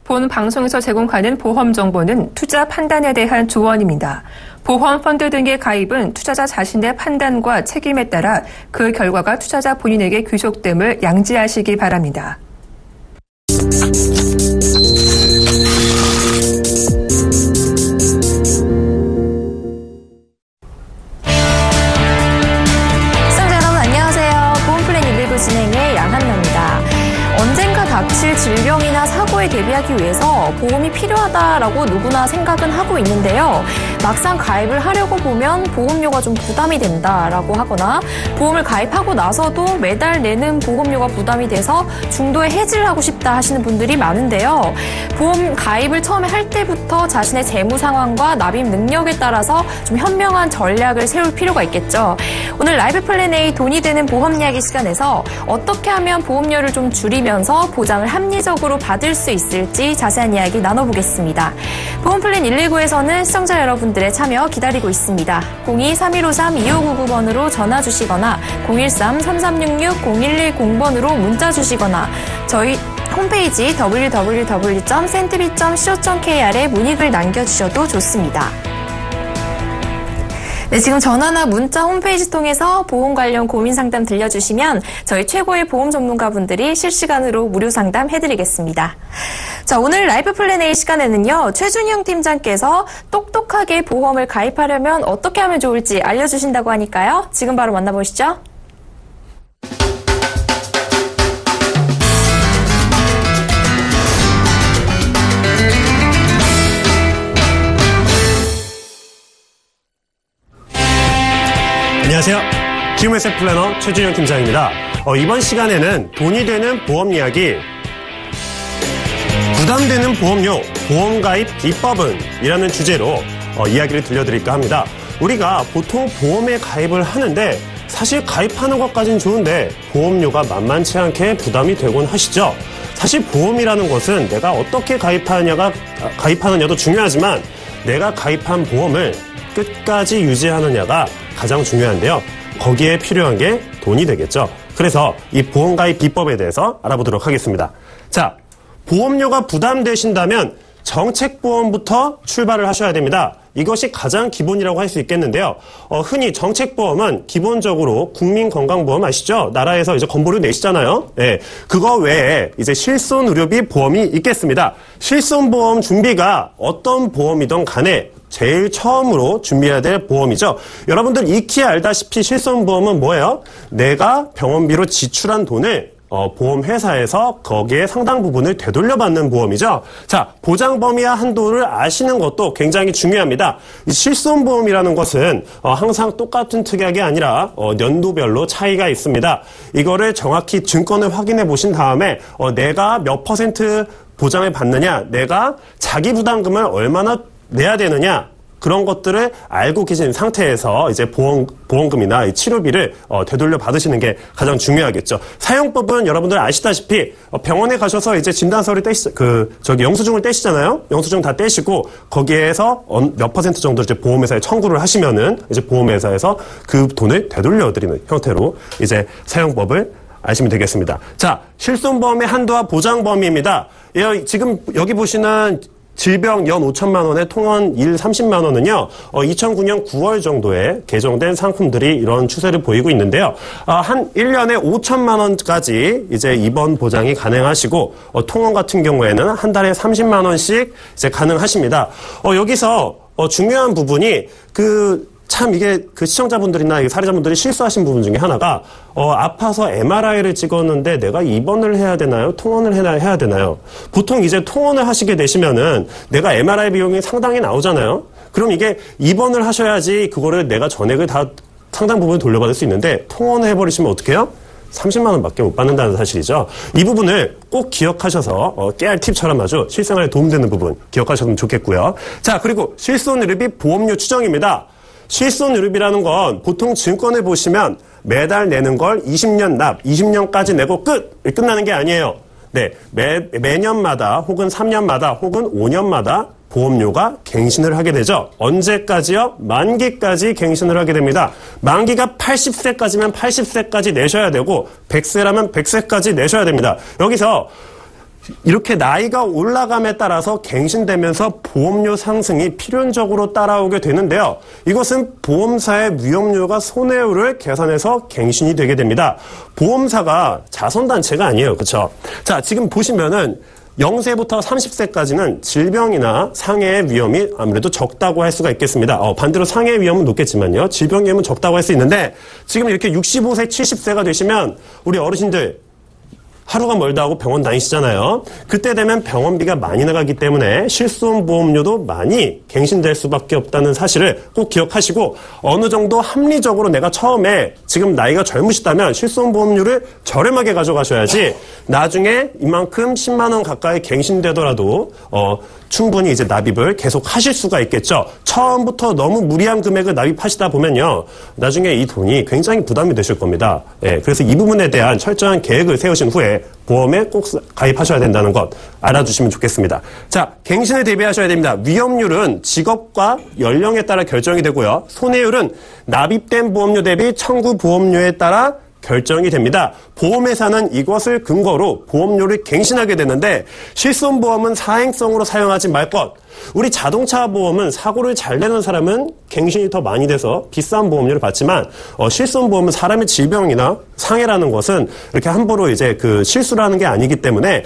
본 방송에서 제공하는 보험 정보는 투자 판단에 대한 조언입니다. 보험 펀드 등의 가입은 투자자 자신의 판단과 책임에 따라 그 결과가 투자자 본인에게 귀속됨을 양지하시기 바랍니다. 시청자 여러분 안녕하세요. 보험플랜 119 진행의 양한나입니다. 언젠가 닥칠 질병이나 사고에 대비하기 위해서 보험이 필요하다라고 누구나 생각은 하고 있는데요. 막상 가입을 하려고 보면 보험료가 좀 부담이 된다라고 하거나 보험을 가입하고 나서도 매달 내는 보험료가 부담이 돼서 중도에 해지를 하고 싶다 하시는 분들이 많은데요. 보험 가입을 처음에 할 때부터 자신의 재무 상황과 납입 능력에 따라서 좀 현명한 전략을 세울 필요가 있겠죠. 오늘 라이브 플랜 A 돈이 되는 보험 이야기 시간에서 어떻게 하면 보험료를 좀 줄이면서 보장을 합리적으로 받을 수 있을지 자세한 이야기 나눠보겠습니다. 보험플랜 119에서는 시청자 여러분들의 참여 기다리고 있습니다. 02-3153-2599번으로 전화 주시거나 013-3366-0110번으로 문자 주시거나 저희 홈페이지 www.sentry.co.kr에 문의글 남겨주셔도 좋습니다. 네, 지금 전화나 문자 홈페이지 통해서 보험 관련 고민 상담 들려주시면 저희 최고의 보험 전문가분들이 실시간으로 무료 상담 해드리겠습니다. 자, 오늘 라이브 플랜 A 시간에는요, 최준영 팀장께서 똑똑하게 보험을 가입하려면 어떻게 하면 좋을지 알려주신다고 하니까요. 지금 바로 만나보시죠. 안녕하세요. 키움에셋 플래너 최준영 팀장입니다. 이번 시간에는 돈이 되는 보험 이야기, 부담되는 보험료, 보험가입 비법은 이라는 주제로 이야기를 들려드릴까 합니다. 우리가 보통 보험에 가입을 하는데 사실 가입하는 것까지는 좋은데 보험료가 만만치 않게 부담이 되곤 하시죠. 사실 보험이라는 것은 내가 어떻게 가입하느냐도 중요하지만 내가 가입한 보험을 끝까지 유지하느냐가 가장 중요한데요. 거기에 필요한 게 돈이 되겠죠. 그래서 이 보험가입 비법에 대해서 알아보도록 하겠습니다. 자, 보험료가 부담되신다면 정책보험부터 출발을 하셔야 됩니다. 이것이 가장 기본이라고 할 수 있겠는데요. 흔히 정책보험은 기본적으로 국민건강보험 아시죠? 나라에서 이제 건보료 내시잖아요. 네, 그거 외에 이제 실손의료비 보험이 있겠습니다. 실손보험 준비가 어떤 보험이든 간에 제일 처음으로 준비해야 될 보험이죠. 여러분들 익히 알다시피 실손보험은 뭐예요? 내가 병원비로 지출한 돈을 보험회사에서 거기에 상당 부분을 되돌려받는 보험이죠. 자, 보장 범위와 한도를 아시는 것도 굉장히 중요합니다. 이 실손보험이라는 것은 항상 똑같은 특약이 아니라 연도별로 차이가 있습니다. 이거를 정확히 증권을 확인해 보신 다음에 내가 몇 퍼센트 보장을 받느냐, 내가 자기 부담금을 얼마나 내야 되느냐, 그런 것들을 알고 계신 상태에서 이제 보험금이나 치료비를 되돌려 받으시는 게 가장 중요하겠죠. 사용법은 여러분들 아시다시피 병원에 가셔서 이제 진단서를 영수증을 떼시잖아요. 영수증 다 떼시고 거기에서 몇 퍼센트 정도 이제 보험회사에 청구를 하시면은 이제 보험회사에서 그 돈을 되돌려 드리는 형태로 이제 사용법을 아시면 되겠습니다. 자, 실손보험의 한도와 보장 범위입니다. 지금 여기 보시는 질병 연 5천만 원에 통원 일 30만 원은요, 2009년 9월 정도에 개정된 상품들이 이런 추세를 보이고 있는데요. 한 1년에 5천만 원까지 이제 입원 보장이 가능하시고, 통원 같은 경우에는 한 달에 30만 원씩 이제 가능하십니다. 여기서, 중요한 부분이 이게 시청자분들이나 사례자분들이 실수하신 부분 중에 하나가, 아파서 MRI를 찍었는데 내가 입원을 해야 되나요? 통원을 해야 되나요? 보통 이제 통원을 하시게 되시면은 내가 MRI 비용이 상당히 나오잖아요? 그럼 이게 입원을 하셔야지 그거를 내가 전액을 다 상당 부분 돌려받을 수 있는데 통원을 해버리시면 어떡해요? 30만 원밖에 못 받는다는 사실이죠. 이 부분을 꼭 기억하셔서 깨알 팁처럼 아주 실생활에 도움되는 부분 기억하셨으면 좋겠고요. 자, 그리고 실손의료비 보험료 추정입니다. 실손의료비라는 건 보통 증권을 보시면 매달 내는 걸 20년 납, 20년까지 내고 끝나는 게 아니에요. 네, 매년마다 혹은 3년마다 혹은 5년마다 보험료가 갱신을 하게 되죠. 언제까지요? 만기까지 갱신을 하게 됩니다. 만기가 80세까지면 80세까지 내셔야 되고 100세라면 100세까지 내셔야 됩니다. 여기서 이렇게 나이가 올라감에 따라서 갱신되면서 보험료 상승이 필연적으로 따라오게 되는데요. 이것은 보험사의 위험료가 손해율을 계산해서 갱신이 되게 됩니다. 보험사가 자선단체가 아니에요. 그렇죠? 자, 지금 보시면은 0세부터 30세까지는 질병이나 상해의 위험이 아무래도 적다고 할 수가 있겠습니다. 반대로 상해의 위험은 높겠지만요. 질병 위험은 적다고 할 수 있는데 지금 이렇게 65세, 70세가 되시면 우리 어르신들 하루가 멀다 하고 병원 다니시잖아요. 그때 되면 병원비가 많이 나가기 때문에 실손 보험료도 많이 갱신될 수밖에 없다는 사실을 꼭 기억하시고 어느 정도 합리적으로 내가 처음에 지금 나이가 젊으시다면 실손 보험료를 저렴하게 가져가셔야지 나중에 이만큼 10만 원 가까이 갱신되더라도 충분히 이제 납입을 계속 하실 수가 있겠죠. 처음부터 너무 무리한 금액을 납입하시다 보면요. 나중에 이 돈이 굉장히 부담이 되실 겁니다. 예, 그래서 이 부분에 대한 철저한 계획을 세우신 후에 보험에 꼭 가입하셔야 된다는 것 알아두시면 좋겠습니다. 자, 갱신을 대비하셔야 됩니다. 위험률은 직업과 연령에 따라 결정이 되고요. 손해율은 납입된 보험료 대비 청구 보험료에 따라 결정이 됩니다. 보험회사는 이것을 근거로 보험료를 갱신하게 되는데 실손보험은 사행성으로 사용하지 말 것. 우리 자동차 보험은 사고를 잘 내는 사람은 갱신이 더 많이 돼서 비싼 보험료를 받지만 실손보험은 사람의 질병이나 상해라는 것은 이렇게 함부로 이제 그 실수라는 게 아니기 때문에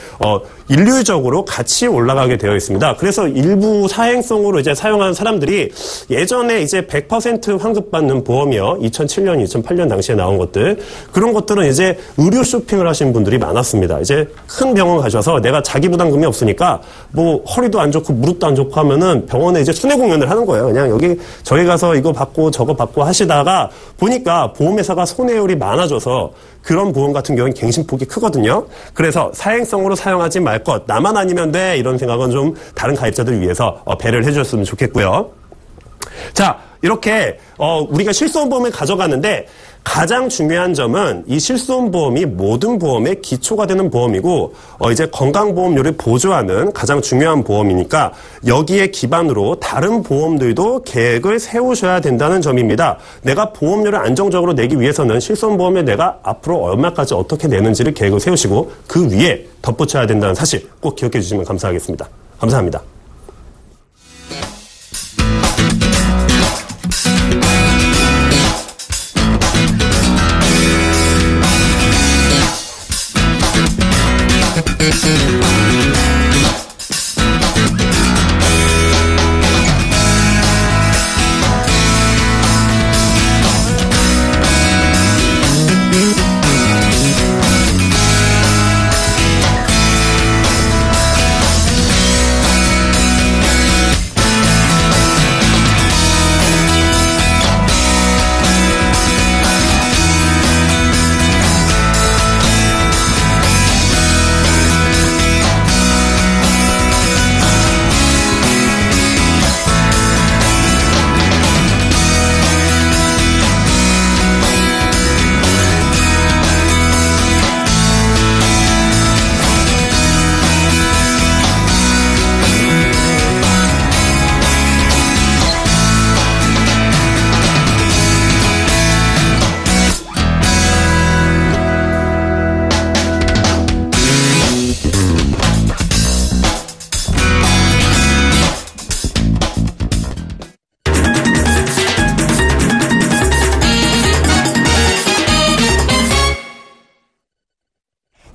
일률적으로 같이 올라가게 되어 있습니다. 그래서 일부 사행성으로 이제 사용하는 사람들이 예전에 이제 100% 환급받는 보험이요. 2007년, 2008년 당시에 나온 것들 그런 것들은 이제 의료 쇼핑을 하신 분들이 많았습니다. 이제 큰 병원 가셔서 내가 자기 부담금이 없으니까 뭐 허리도 안 좋고 무릎도 안 좋고 하면은 병원에 이제 순회 공연을 하는 거예요. 그냥 여기 저희 가서 이거 받고 저거 받고 하시다가 보니까 보험회사가 손해율이 많아져서 그런 보험 같은 경우는 갱신폭이 크거든요. 그래서 사행성으로 사용하지 말 것. 나만 아니면 돼. 이런 생각은 좀 다른 가입자들 위해서 배려를 해주셨으면 좋겠고요. 자, 이렇게 우리가 실손보험을 가져가는데 가장 중요한 점은 이 실손보험이 모든 보험의 기초가 되는 보험이고 이제 건강보험료를 보조하는 가장 중요한 보험이니까 여기에 기반으로 다른 보험들도 계획을 세우셔야 된다는 점입니다. 내가 보험료를 안정적으로 내기 위해서는 실손보험에 내가 앞으로 얼마까지 어떻게 내는지를 계획을 세우시고 그 위에 덧붙여야 된다는 사실 꼭 기억해 주시면 감사하겠습니다. 감사합니다.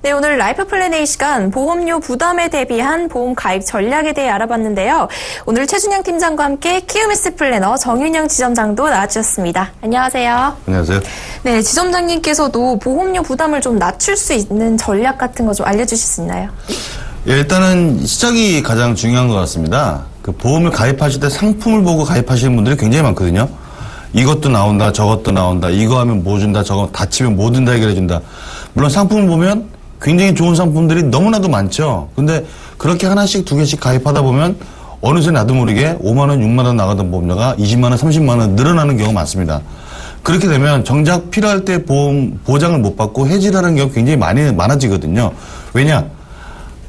네, 오늘 라이프 플랜의 시간 보험료 부담에 대비한 보험 가입 전략에 대해 알아봤는데요. 오늘 최준영 팀장과 함께 키움스 플래너 정윤영 지점장도 나와주셨습니다. 안녕하세요. 안녕하세요. 네, 지점장님께서도 보험료 부담을 좀 낮출 수 있는 전략 같은 거 좀 알려주실 수 있나요? 예, 일단은 시작이 가장 중요한 것 같습니다. 그 보험을 가입하실 때 상품을 보고 가입하시는 분들이 굉장히 많거든요. 이것도 나온다, 저것도 나온다, 이거 하면 뭐 준다, 저거 다치면 뭐 든다 해결해준다. 물론 상품을 보면 굉장히 좋은 상품들이 너무나도 많죠. 근데 그렇게 하나씩 두 개씩 가입하다 보면 어느새 나도 모르게 5만 원, 6만 원 나가던 보험료가 20만 원, 30만 원 늘어나는 경우가 많습니다. 그렇게 되면 정작 필요할 때 보험 보장을 못 받고 해지를 하는 경우가 굉장히 많아지거든요. 왜냐?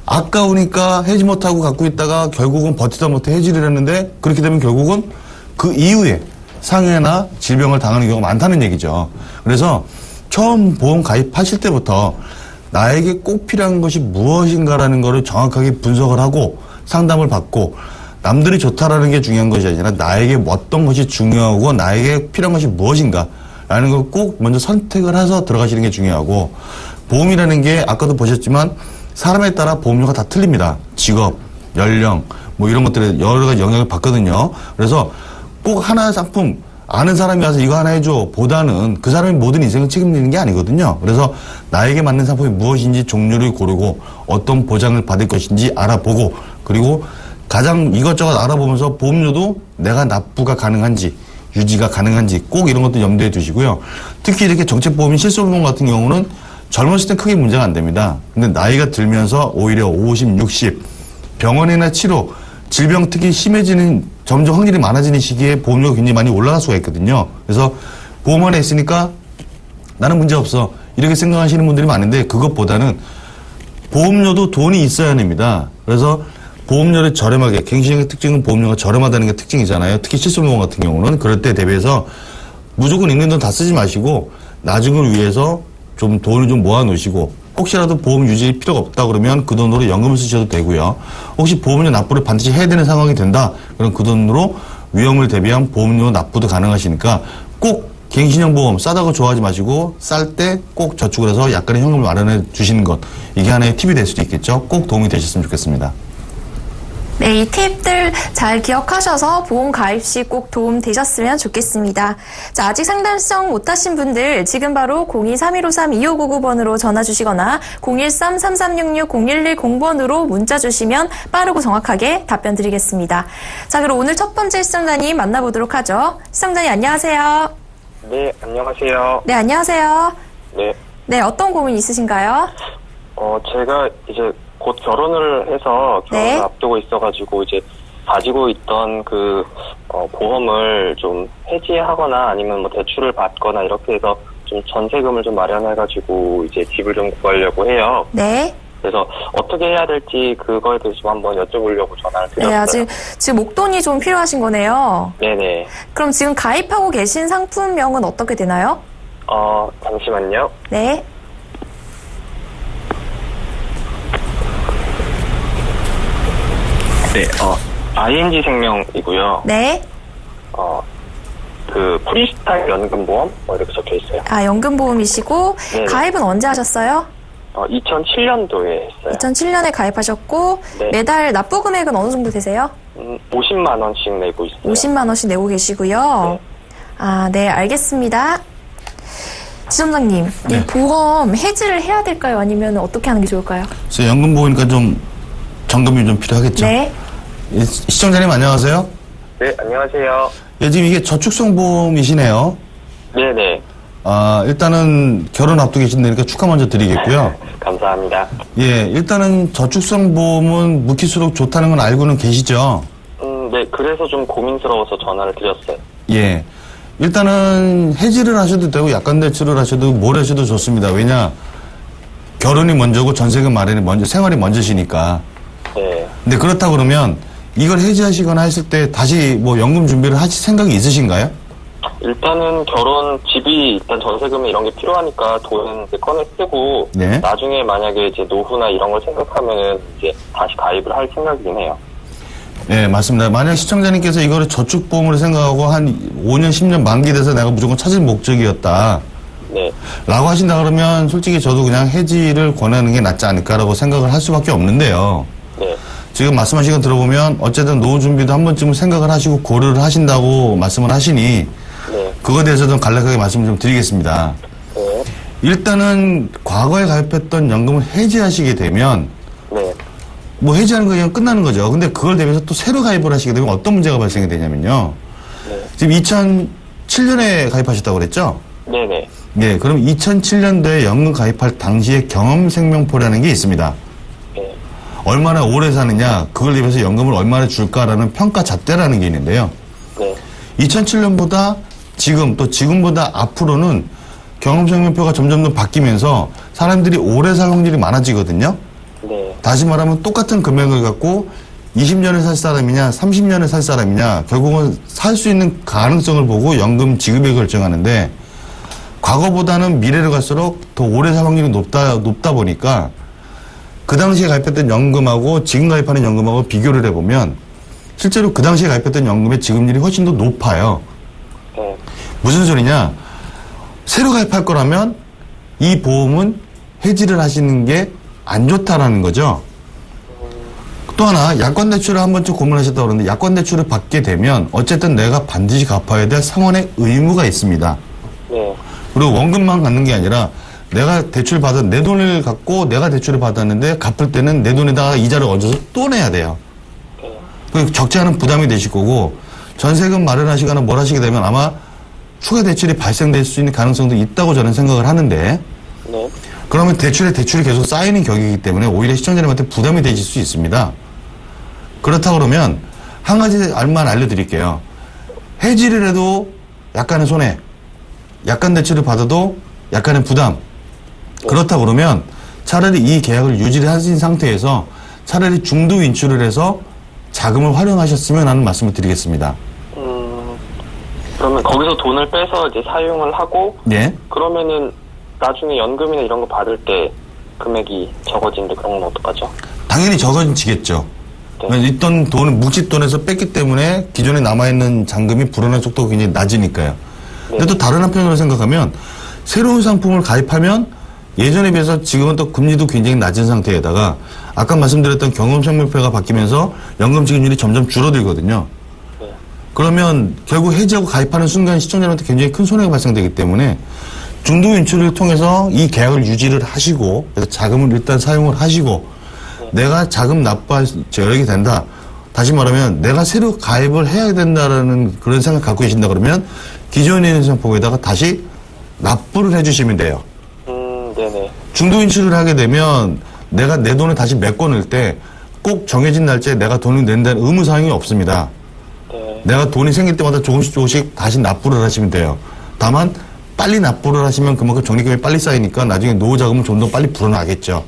아까우니까 해지 못하고 갖고 있다가 결국은 버티다 못해 해지를 했는데 그렇게 되면 결국은 그 이후에 상해나 질병을 당하는 경우가 많다는 얘기죠. 그래서 처음 보험 가입하실 때부터 나에게 꼭 필요한 것이 무엇인가라는 것을 정확하게 분석을 하고 상담을 받고 남들이 좋다라는 게 중요한 것이 아니라 나에게 어떤 것이 중요하고 나에게 필요한 것이 무엇인가라는 걸 꼭 먼저 선택을 해서 들어가시는 게 중요하고 보험이라는 게 아까도 보셨지만 사람에 따라 보험료가 다 틀립니다. 직업, 연령 뭐 이런 것들에 여러 가지 영향을 받거든요. 그래서 꼭 하나의 상품 아는 사람이 와서 이거 하나 해줘 보다는 그 사람이 모든 인생을 책임지는 게 아니거든요. 그래서 나에게 맞는 상품이 무엇인지 종류를 고르고 어떤 보장을 받을 것인지 알아보고 그리고 가장 이것저것 알아보면서 보험료도 내가 납부가 가능한지 유지가 가능한지 꼭 이런 것도 염두에 두시고요. 특히 이렇게 정책보험인 실손보험 같은 경우는 젊었을 때 크게 문제가 안 됩니다. 근데 나이가 들면서 오히려 50, 60 병원이나 치료 질병 특히 심해지는 점점 확률이 많아지는 시기에 보험료가 굉장히 많이 올라갈 수가 있거든요. 그래서 보험 안에 있으니까 나는 문제 없어 이렇게 생각하시는 분들이 많은데 그것보다는 보험료도 돈이 있어야 됩니다. 그래서 보험료를 저렴하게 갱신형의 특징은 보험료가 저렴하다는 게 특징이잖아요. 특히 실손보험 같은 경우는 그럴 때 대비해서 무조건 있는 돈 다 쓰지 마시고 나중을 위해서 좀 돈을 좀 모아 놓으시고 혹시라도 보험 유지일 필요가 없다 그러면 그 돈으로 연금을 쓰셔도 되고요. 혹시 보험료 납부를 반드시 해야 되는 상황이 된다 그럼 그 돈으로 위험을 대비한 보험료 납부도 가능하시니까 꼭 갱신형 보험 싸다고 좋아하지 마시고 쌀 때 꼭 저축을 해서 약간의 현금을 마련해 주시는 것 이게 하나의 팁이 될 수도 있겠죠. 꼭 도움이 되셨으면 좋겠습니다. 네, 이 팁들 잘 기억하셔서 보험 가입 시 꼭 도움 되셨으면 좋겠습니다. 자, 아직 상담 신청 못하신 분들 지금 바로 02-3153-2599번으로 전화 주시거나 013-3366-0110번으로 문자 주시면 빠르고 정확하게 답변 드리겠습니다. 자, 그럼 오늘 첫 번째 시청자님 만나보도록 하죠. 시청자님 안녕하세요. 네, 안녕하세요. 네, 안녕하세요. 네. 네, 어떤 고민 있으신가요? 제가 이제 곧 결혼을 해서 결혼을 네. 앞두고 있어가지고 이제 가지고 있던 보험을 좀 해지하거나 아니면 뭐 대출을 받거나 이렇게 해서 좀 전세금을 좀 마련해가지고 이제 집을 좀 구하려고 해요. 네. 그래서 어떻게 해야 될지 그거에 대해서 좀 한번 여쭤보려고 전화를 드렸어요. 네, 아직 지금 목돈이 좀 필요하신 거네요. 네네. 그럼 지금 가입하고 계신 상품명은 어떻게 되나요? 잠시만요. 네. 네, ING 생명이고요. 네. 프리스타일 연금보험 이렇게 적혀 있어요. 아, 연금보험이시고 네. 가입은 언제 하셨어요? 2007년도에 했어요. 2007년에 가입하셨고 네. 매달 납부 금액은 어느 정도 되세요? 50만 원씩 내고 있어요. 50만 원씩 내고 계시고요. 네. 아, 네, 알겠습니다. 지점장님, 네. 이 보험 해지를 해야 될까요? 아니면 어떻게 하는 게 좋을까요? 그래서 연금보험이니까 좀 점검이 좀 필요하겠죠. 네. 예, 시청자님 안녕하세요. 네, 안녕하세요. 예, 지금 이게 저축성 보험이시네요. 네네. 일단은 결혼 앞두고 계신다니까 축하 먼저 드리겠고요. 감사합니다. 예, 일단은 저축성 보험은 묵힐수록 좋다는 건 알고는 계시죠? 네, 그래서 좀 고민스러워서 전화를 드렸어요. 예. 일단은 해지를 하셔도 되고 약관 대출을 하셔도 뭘 하셔도 좋습니다. 왜냐? 결혼이 먼저고 전세금 마련이 먼저, 생활이 먼저시니까. 네. 근데 그렇다 그러면 이걸 해지하시거나 했을 때 다시 뭐 연금 준비를 하실 생각이 있으신가요? 일단은 집이 일단 전세금 이런 게 필요하니까 돈은 이제 꺼내 쓰고, 네. 나중에 만약에 이제 노후나 이런 걸 생각하면은 이제 다시 가입을 할 생각이긴 해요. 네, 맞습니다. 만약 시청자님께서 이거를 저축보험으로 생각하고 한 5년, 10년 만기돼서 내가 무조건 찾을 목적이었다. 네. 라고 하신다 그러면 솔직히 저도 그냥 해지를 권하는 게 낫지 않을까라고 생각을 할 수밖에 없는데요. 네. 지금 말씀하신 거 들어보면 어쨌든 노후 준비도 한 번쯤은 생각을 하시고 고려를 하신다고 말씀을 하시니 네. 그거에 대해서 좀 간략하게 말씀을 좀 드리겠습니다. 네. 일단은 과거에 가입했던 연금을 해지하시게 되면 네. 뭐 해지하는 거 그냥 끝나는 거죠. 근데 그걸 대비해서 또 새로 가입을 하시게 되면 어떤 문제가 발생이 되냐면요. 네. 지금 2007년에 가입하셨다고 그랬죠? 네네. 네, 그럼 2007년도에 연금 가입할 당시에 경험생명표라는 게 있습니다. 네. 얼마나 오래 사느냐, 그걸 대비해서 연금을 얼마나 줄까라는 평가 잣대라는 게 있는데요. 네. 2007년보다 지금보다 앞으로는 경험생명표가 점점 더 바뀌면서 사람들이 오래 살 확률이 많아지거든요. 네. 다시 말하면 똑같은 금액을 갖고 20년을 살 사람이냐 30년을 살 사람이냐 결국은 살 수 있는 가능성을 보고 연금 지급액을 결정하는데 과거보다는 미래로 갈수록 더 오래 살 확률이 높다 보니까 그 당시에 가입했던 연금하고 지금 가입하는 연금하고 비교를 해보면 실제로 그 당시에 가입했던 연금의 지급률이 훨씬 더 높아요. 무슨 소리냐? 새로 가입할 거라면 이 보험은 해지를 하시는 게 안 좋다라는 거죠. 또 하나 약관대출을 한 번쯤 고민하셨다고 그러는데 약관대출을 받게 되면 어쨌든 내가 반드시 갚아야 될 상환의 의무가 있습니다. 그리고 원금만 갖는 게 아니라 내가 대출 받은 내 돈을 갖고 내가 대출을 받았는데 갚을 때는 내 돈에다가 이자를 얹어서 또 내야 돼요. 적지 않은 부담이 되실 거고 전세금 마련하시거나 뭘 하시게 되면 아마 추가 대출이 발생될 수 있는 가능성도 있다고 저는 생각을 하는데 그러면 대출이 계속 쌓이는 격이기 때문에 오히려 시청자님한테 부담이 되실 수 있습니다. 그렇다고 그러면 한 가지 알만 알려드릴게요. 해지를 해도 약간의 손해, 약간 대출을 받아도 약간의 부담. 그렇다고 그러면 차라리 이 계약을 유지를 하신 상태에서 차라리 중도 인출을 해서 자금을 활용하셨으면 하는 말씀을 드리겠습니다. 그러면 거기서 돈을 빼서 이제 사용을 하고 그러면은 나중에 연금이나 이런 거 받을 때 금액이 적어지는데 그런 건 어떡하죠? 당연히 적어지겠죠. 있던 돈을 묵싯돈에서 뺐기 때문에 기존에 남아있는 잔금이 불어난 속도가 굉장히 낮으니까요. 근데 또 다른 한편으로 생각하면 새로운 상품을 가입하면 예전에 비해서 지금은 또 금리도 굉장히 낮은 상태에다가 아까 말씀드렸던 경험생명표가 바뀌면서 연금 지급률이 점점 줄어들거든요. 그러면 결국 해지하고 가입하는 순간 시청자한테 굉장히 큰 손해가 발생되기 때문에 중도 인출을 통해서 이 계약을 유지를 하시고 그래서 자금을 일단 사용을 하시고 내가 자금 납부할 여력이 된다. 다시 말하면 내가 새로 가입을 해야 된다라는 그런 생각 갖고 계신다 그러면 기존에 있는 상품에다가 다시 납부를 해주시면 돼요. 중도 인출을 하게 되면 내가 내 돈을 다시 메꿔낼 때 꼭 정해진 날짜에 내가 돈을 낸다는 의무사항이 없습니다. 내가 돈이 생길 때마다 조금씩 다시 납부를 하시면 돼요. 다만 빨리 납부를 하시면 그만큼 적립금이 빨리 쌓이니까 나중에 노후 자금은 좀 더 빨리 불어나겠죠.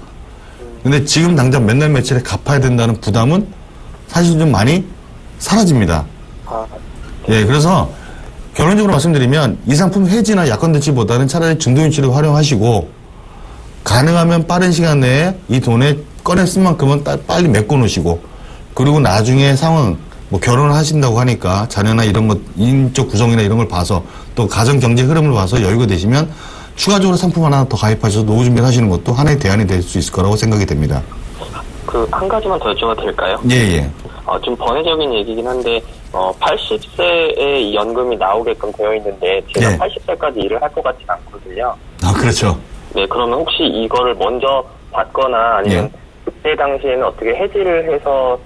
근데 지금 당장 맨날 며칠에 갚아야 된다는 부담은 사실 좀 많이 사라집니다. 그래서 결론적으로 말씀드리면 이 상품 해지나 약관대출보다는 차라리 중도인출을 활용하시고 가능하면 빠른 시간 내에 이 돈을 꺼내 쓴 만큼은 빨리 메꿔 놓으시고 그리고 나중에 상황 뭐 결혼을 하신다고 하니까 자녀나 이런 것 인적 구성이나 이런 걸 봐서 또 가정 경제 흐름을 봐서 여유가 되시면 추가적으로 상품 하나 더 가입하셔서 노후 준비를 하시는 것도 하나의 대안이 될 수 있을 거라고 생각이 됩니다. 한 가지만 더 여쭤봐도 될까요? 좀 번외적인 얘기긴 한데 80세에 이 연금이 나오게끔 되어 있는데 제가 80세까지 일을 할 것 같지 않거든요. 그렇죠. 그러면 혹시 이거를 먼저 받거나 아니면 그때 당시에는 어떻게 해지를 해서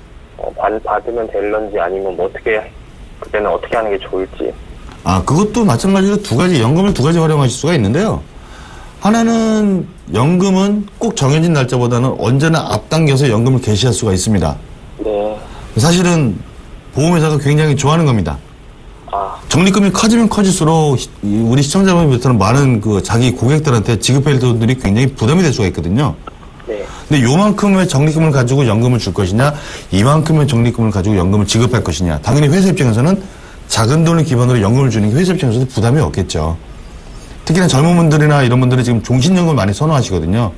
받으면 될런지 아니면 뭐 그때는 어떻게 하는 게 좋을지. 그것도 마찬가지로 연금을 두 가지 활용하실 수가 있는데요. 하나는 연금은 꼭 정해진 날짜보다는 언제나 앞당겨서 연금을 개시할 수가 있습니다. 사실은 보험회사가 굉장히 좋아하는 겁니다. 적립금이 커지면 커질수록 우리 시청자분들부터는 많은 자기 고객들한테 지급할 돈들이 굉장히 부담이 될 수가 있거든요. 근데 요만큼의 적립금을 가지고 연금을 줄 것이냐, 이만큼의 적립금을 가지고 연금을 지급할 것이냐. 당연히 회사 입장에서는 작은 돈을 기반으로 연금을 주는 게 회사 입장에서도 부담이 없겠죠. 특히나 젊은 분들이나 이런 분들은 지금 종신연금을 많이 선호하시거든요.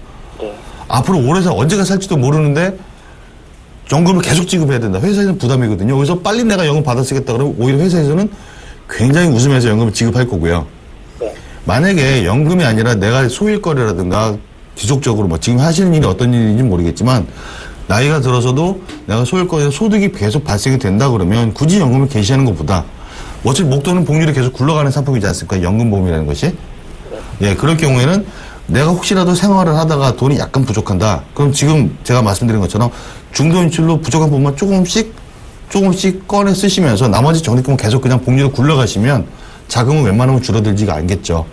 앞으로 오래 언제가 살지도 모르는데 연금을 계속 지급해야 된다. 회사에서는 부담이거든요. 그래서 빨리 내가 연금 받아 쓰겠다 그러면 오히려 회사에서는 굉장히 웃으면서 연금을 지급할 거고요. 만약에 연금이 아니라 내가 소일거리라든가 지속적으로 지금 하시는 일이 어떤 일인지 모르겠지만 나이가 들어서도 내가 소일거리에서 소득이 계속 발생이 된다 그러면 굳이 연금을 개시하는 것보다 어차피 목돈은 복리로 계속 굴러가는 상품이지 않습니까? 연금보험이라는 것이. 그럴 경우에는 내가 혹시라도 생활을 하다가 돈이 약간 부족한다. 그럼 지금 제가 말씀드린 것처럼 중도인출로 부족한 부분만 조금씩 꺼내 쓰시면서 나머지 적립금은 계속 그냥 복리로 굴러가시면 자금은 웬만하면 줄어들지가 않겠죠.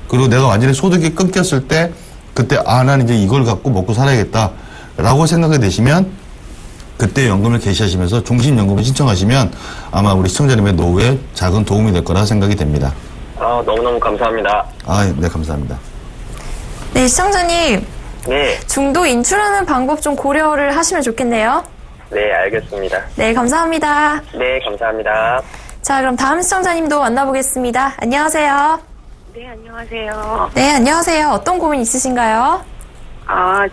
그리고 내가 완전히 소득이 끊겼을 때 그때 난 이제 이걸 갖고 먹고 살아야겠다 라고 생각이 되시면 그때 연금을 개시하시면서 종신연금을 신청하시면 아마 우리 시청자님의 노후에 작은 도움이 될 거라 생각이 됩니다. 너무너무 감사합니다. 네, 감사합니다. 네, 시청자님. 네. 중도 인출하는 방법 좀 고려를 하시면 좋겠네요. 네, 알겠습니다. 네, 감사합니다. 네, 감사합니다. 자, 그럼 다음 시청자님도 만나보겠습니다. 안녕하세요. 네, 안녕하세요. 네, 안녕하세요. 어떤 고민 있으신가요?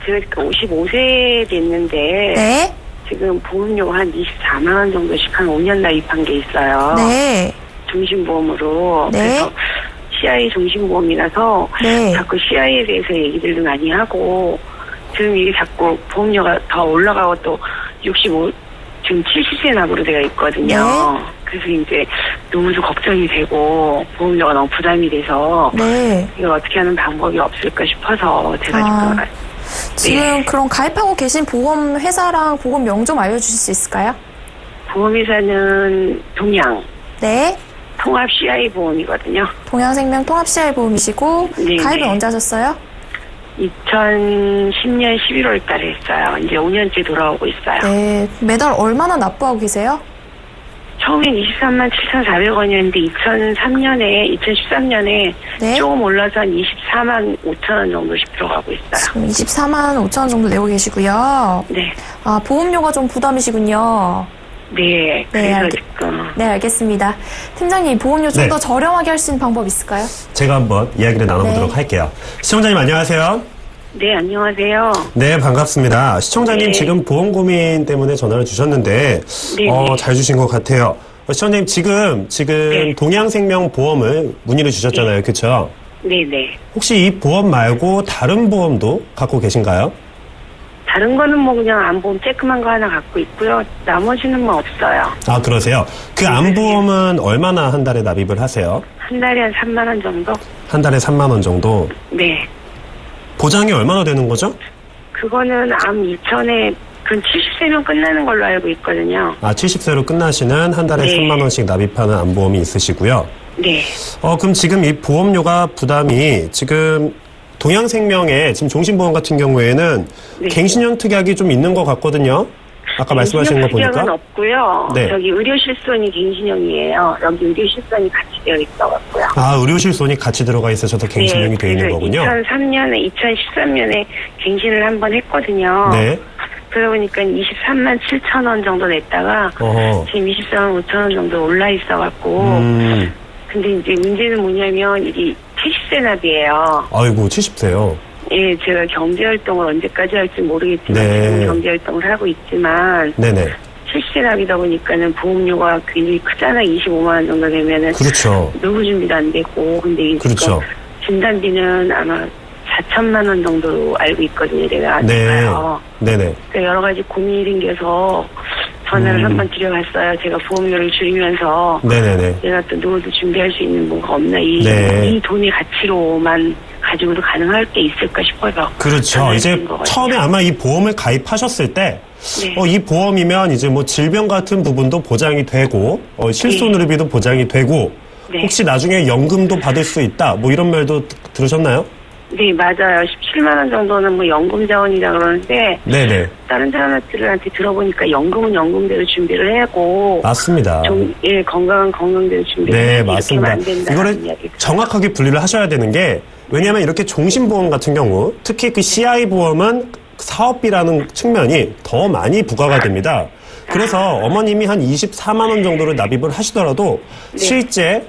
제가 55세 됐는데, 네. 지금 보험료 한 24만원 정도씩 한 5년 납입한 게 있어요. 네. 종신보험으로. 네. 그래서 CI 종신보험이라서 네. 자꾸 CI에 대해서 얘기들도 많이 하고, 지금 이게 자꾸 보험료가 더 올라가고 또 65, 지금 70세 납으로 되어 있거든요. 네. 그래서 이제 너무 걱정이 되고 보험료가 너무 부담이 돼서 네. 이걸 어떻게 하는 방법이 없을까 싶어서 제가 지금 그럼 가입하고 계신 보험 회사랑 보험 명 좀 알려주실 수 있을까요? 보험회사는 동양 네. 통합 CI 보험이거든요. 동양생명 통합 CI 보험이시고 네, 가입은 네. 언제 하셨어요? 2010년 11월 달에 했어요. 이제 5년째 돌아오고 있어요. 네. 매달 얼마나 납부하고 계세요? 처음엔 23만 7,400원이었는데 2013년에 네. 조금 올라서 한 24만 5천 원 정도씩 들어가고 있어요. 지금 24만 5천 원 정도 내고 계시고요. 네. 보험료가 좀 부담이시군요. 네. 네, 그래서 지금 네, 알겠습니다. 팀장님, 보험료 좀 네. 더 저렴하게 할 수 있는 방법 있을까요? 제가 한번 이야기를 나눠보도록 네. 할게요. 시청자님 안녕하세요. 네, 안녕하세요. 네, 반갑습니다. 시청자님 네. 지금 보험 고민 때문에 전화를 주셨는데 네. 잘 주신 것 같아요. 시청자님 지금 네. 동양생명 보험을 문의를 주셨잖아요. 그렇죠? 네네. 혹시 이 보험 말고 다른 보험도 갖고 계신가요? 다른 거는 뭐 그냥 안보험 쬐끄만 거 하나 갖고 있고요. 나머지는 뭐 없어요. 아, 그러세요? 그 암보험은 얼마나 한 달에 납입을 하세요? 한 달에 한 3만 원 정도? 한 달에 3만 원 정도. 네. 보장이 얼마나 되는 거죠? 그거는 암 2천에 그건 70세면 끝나는 걸로 알고 있거든요. 아, 70세로 끝나시는 한 달에 네. 3만 원씩 납입하는 암보험이 있으시고요. 네. 그럼 지금 이 보험료가 부담이 지금 동양생명의 지금 종신보험 같은 경우에는 네. 갱신형 특약이 좀 있는 것 같거든요. 아까 말씀하신 거 보니까. 은 없고요. 네. 저기 의료실손이 갱신형이에요. 여기 의료실손이 같이 되어 있어갖고요. 아, 의료실손이 같이 들어가 있어서 갱신형이 되어 있는 거군요. 2013년에 갱신을 한번 했거든요. 네. 그러다 보니까 23만 7천 원 정도 냈다가 지금 24만 5천 원 정도 올라 있어갖고 근데 이제 문제는 뭐냐면 이게 70세 납이에요. 아이고, 70세요. 예, 제가 경제활동을 언제까지 할지 모르겠지만 네. 지금 경제활동을 하고 있지만 네네. 70세 납이다 보니까는 보험료가 굉장히 크잖아. 25만 원 정도 되면은 그렇죠. 노후 준비도 안 되고 근데 이게 그렇죠. 진단비는 아마 4천만 원 정도 알고 있거든요. 내가 네. 아니까요. 네네. 그러니까 여러 가지 고민이 생겨서 전화를 한번 드려봤어요. 제가 보험료를 줄이면서 네네네. 내가 또 노후도 준비할 수 있는 뭔가 없나 네. 이 돈의 가치로만 가지고도 가능할 게 있을까 싶어서. 그렇죠. 이제 처음에 아마 이 보험을 가입하셨을 때 네. 이 보험이면 이제 뭐 질병 같은 부분도 보장이 되고 실손의료비도 보장이 되고 네. 혹시 나중에 연금도 받을 수 있다 뭐 이런 말도 들으셨나요? 네, 맞아요. 17만 원 정도는 뭐 연금 자원이라 그러는데 네네. 다른 사람들한테 들어보니까 연금은 연금대로 준비를 하고 맞습니다. 좀 건강은 건강대로 준비를 네, 하고 맞습니다. 이렇게 하면 안 이거를 된다는 이야기가. 정확하게 분리를 하셔야 되는 게 왜냐하면 이렇게 종신보험 같은 경우 특히 그 CI 보험은 사업비라는 측면이 더 많이 부과가 됩니다. 그래서 어머님이 한 24만 원 정도를 납입을 하시더라도 네. 실제